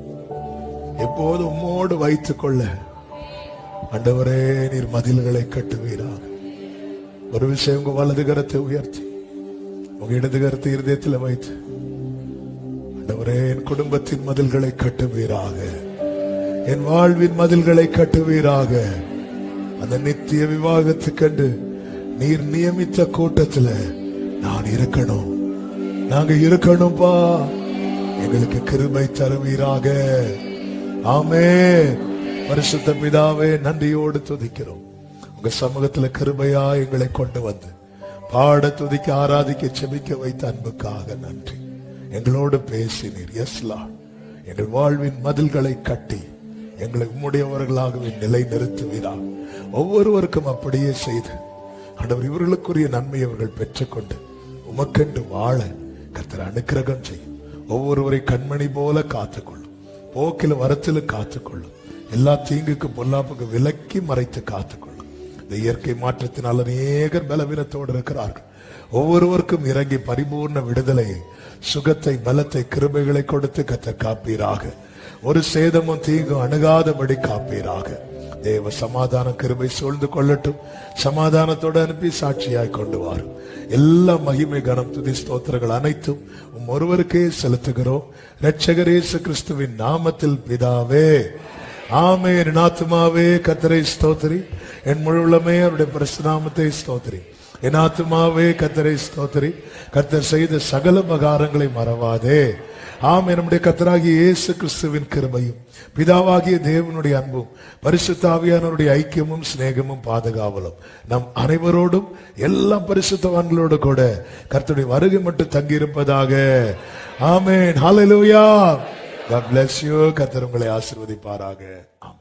எப்போது உம்மோடு வைத்துக் கொள்ள ஆண்டவரே நீர் மதில்களை கட்டுவீராக. ஒரு விஷயம், உங்க வலது கரத்தை உயர்த்தி உங்க இடது கரத்தை இருதயத்தில் வைத்து ஆண்டவரே என் குடும்பத்தின் மதில்களை கட்டுவீராக, என் வாழ்வின் மதில்களை கட்டுவீராக. அந்த நித்திய விவாகத்துக்கண்டு நீர் நியமித்த கூட்டத்தில் நான் இருக்கணும், நாங்க இருக்கணும்பா. எங்களுக்கு கிருபை தருவீராக. ஆமென். பரிசுத்த பிதாவே, நன்றியோடு துதிக்கிறோம். உங்க சமூகத்துல கிருபையா எங்களை கொண்டு வந்து பாட, துதிக்க, ஆராதிக்க, செபிக்க வைத்த அன்புக்காக நன்றி. எங்களோடு பேசினீர். S Lord. எங்கள் வாழ்வின் மதில்களை கட்டி எங்களை உம்முடையவர்களாகவே நிலை நிறுத்துவீராக. ஒவ்வொருவருக்கும் அப்படியே செய்து ஆண்டவர் இவர்களுக்குரிய நன்மை அவர்கள் பெற்றுக்கொண்டு உமக்கென்று வாழ கர்த்தர் அனுக்கிரகம் செய்யும். ஒவ்வொருவரை கண்மணி போல காத்துக்கொள்ளும், போக்கில வரத்தில் காத்துக்கொள்ளும், எல்லா தீங்குக்கு பொல்லாப்புக்கு விலக்கி மறைத்து காத்துக்கொள்ளும். இந்த இயற்கை மாற்றத்தினால் அநேகர் பலவீனத்தோடு இருக்கிறார்கள். ஒவ்வொருவருக்கும் இறங்கி பரிபூர்ண விடுதலையை, சுகத்தை, பலத்தை, கிருபைகளை கொடுத்து கர்த்தர் காப்பீராக. ஒரு சேதமும் தீங்கும் அணுகாதபடி காப்பீராக. தேவ சமாதான கிருபை சூழ்ந்து கொள்ளட்டும். சமாதானத்தோடு அனுப்பி சாட்சியாய் கொண்டு வாரும். எல்லா மகிமை, கனம், துதி, ஸ்தோத்திரங்கள் அனைத்தும் ஒருவருக்கே செலுத்துகிறோம். இரட்சகர் இயேசு கிறிஸ்துவின் நாமத்தில் பிதாவே, ஆமென். என் ஆத்துமாவே கர்த்தரை ஸ்தோத்திரி, என் முழு உள்ளமே அவருடைய பரிசுத்த நாமத்தை ஸ்தோத்திரி. என் ஆத்துமாவே கர்த்தரை ஸ்தோத்திரி, கர்த்தர் செய்த சகல உபகாரங்களை மறவாதே. ஆமென். நம்முடைய கர்த்தராகிய இயேசு கிறிஸ்துவின் கிருபையும், பிதாவாகிய தேவனுடைய அன்பும், பரிசுத்த ஆவியானவருடைய ஐக்கியமும் சிநேகமும் பாதுகாவலும் நம் அனைவரோடும் எல்லா பரிசுத்தவான்களோடு கூட கர்த்தருடைய வருகை மட்டும் தங்கியிருப்பதாக. ஆமென். ஹல்லேலூயா. God bless you. கர்த்தர் உங்களை ஆசீர்வதிப்பாராக. ஆமென்.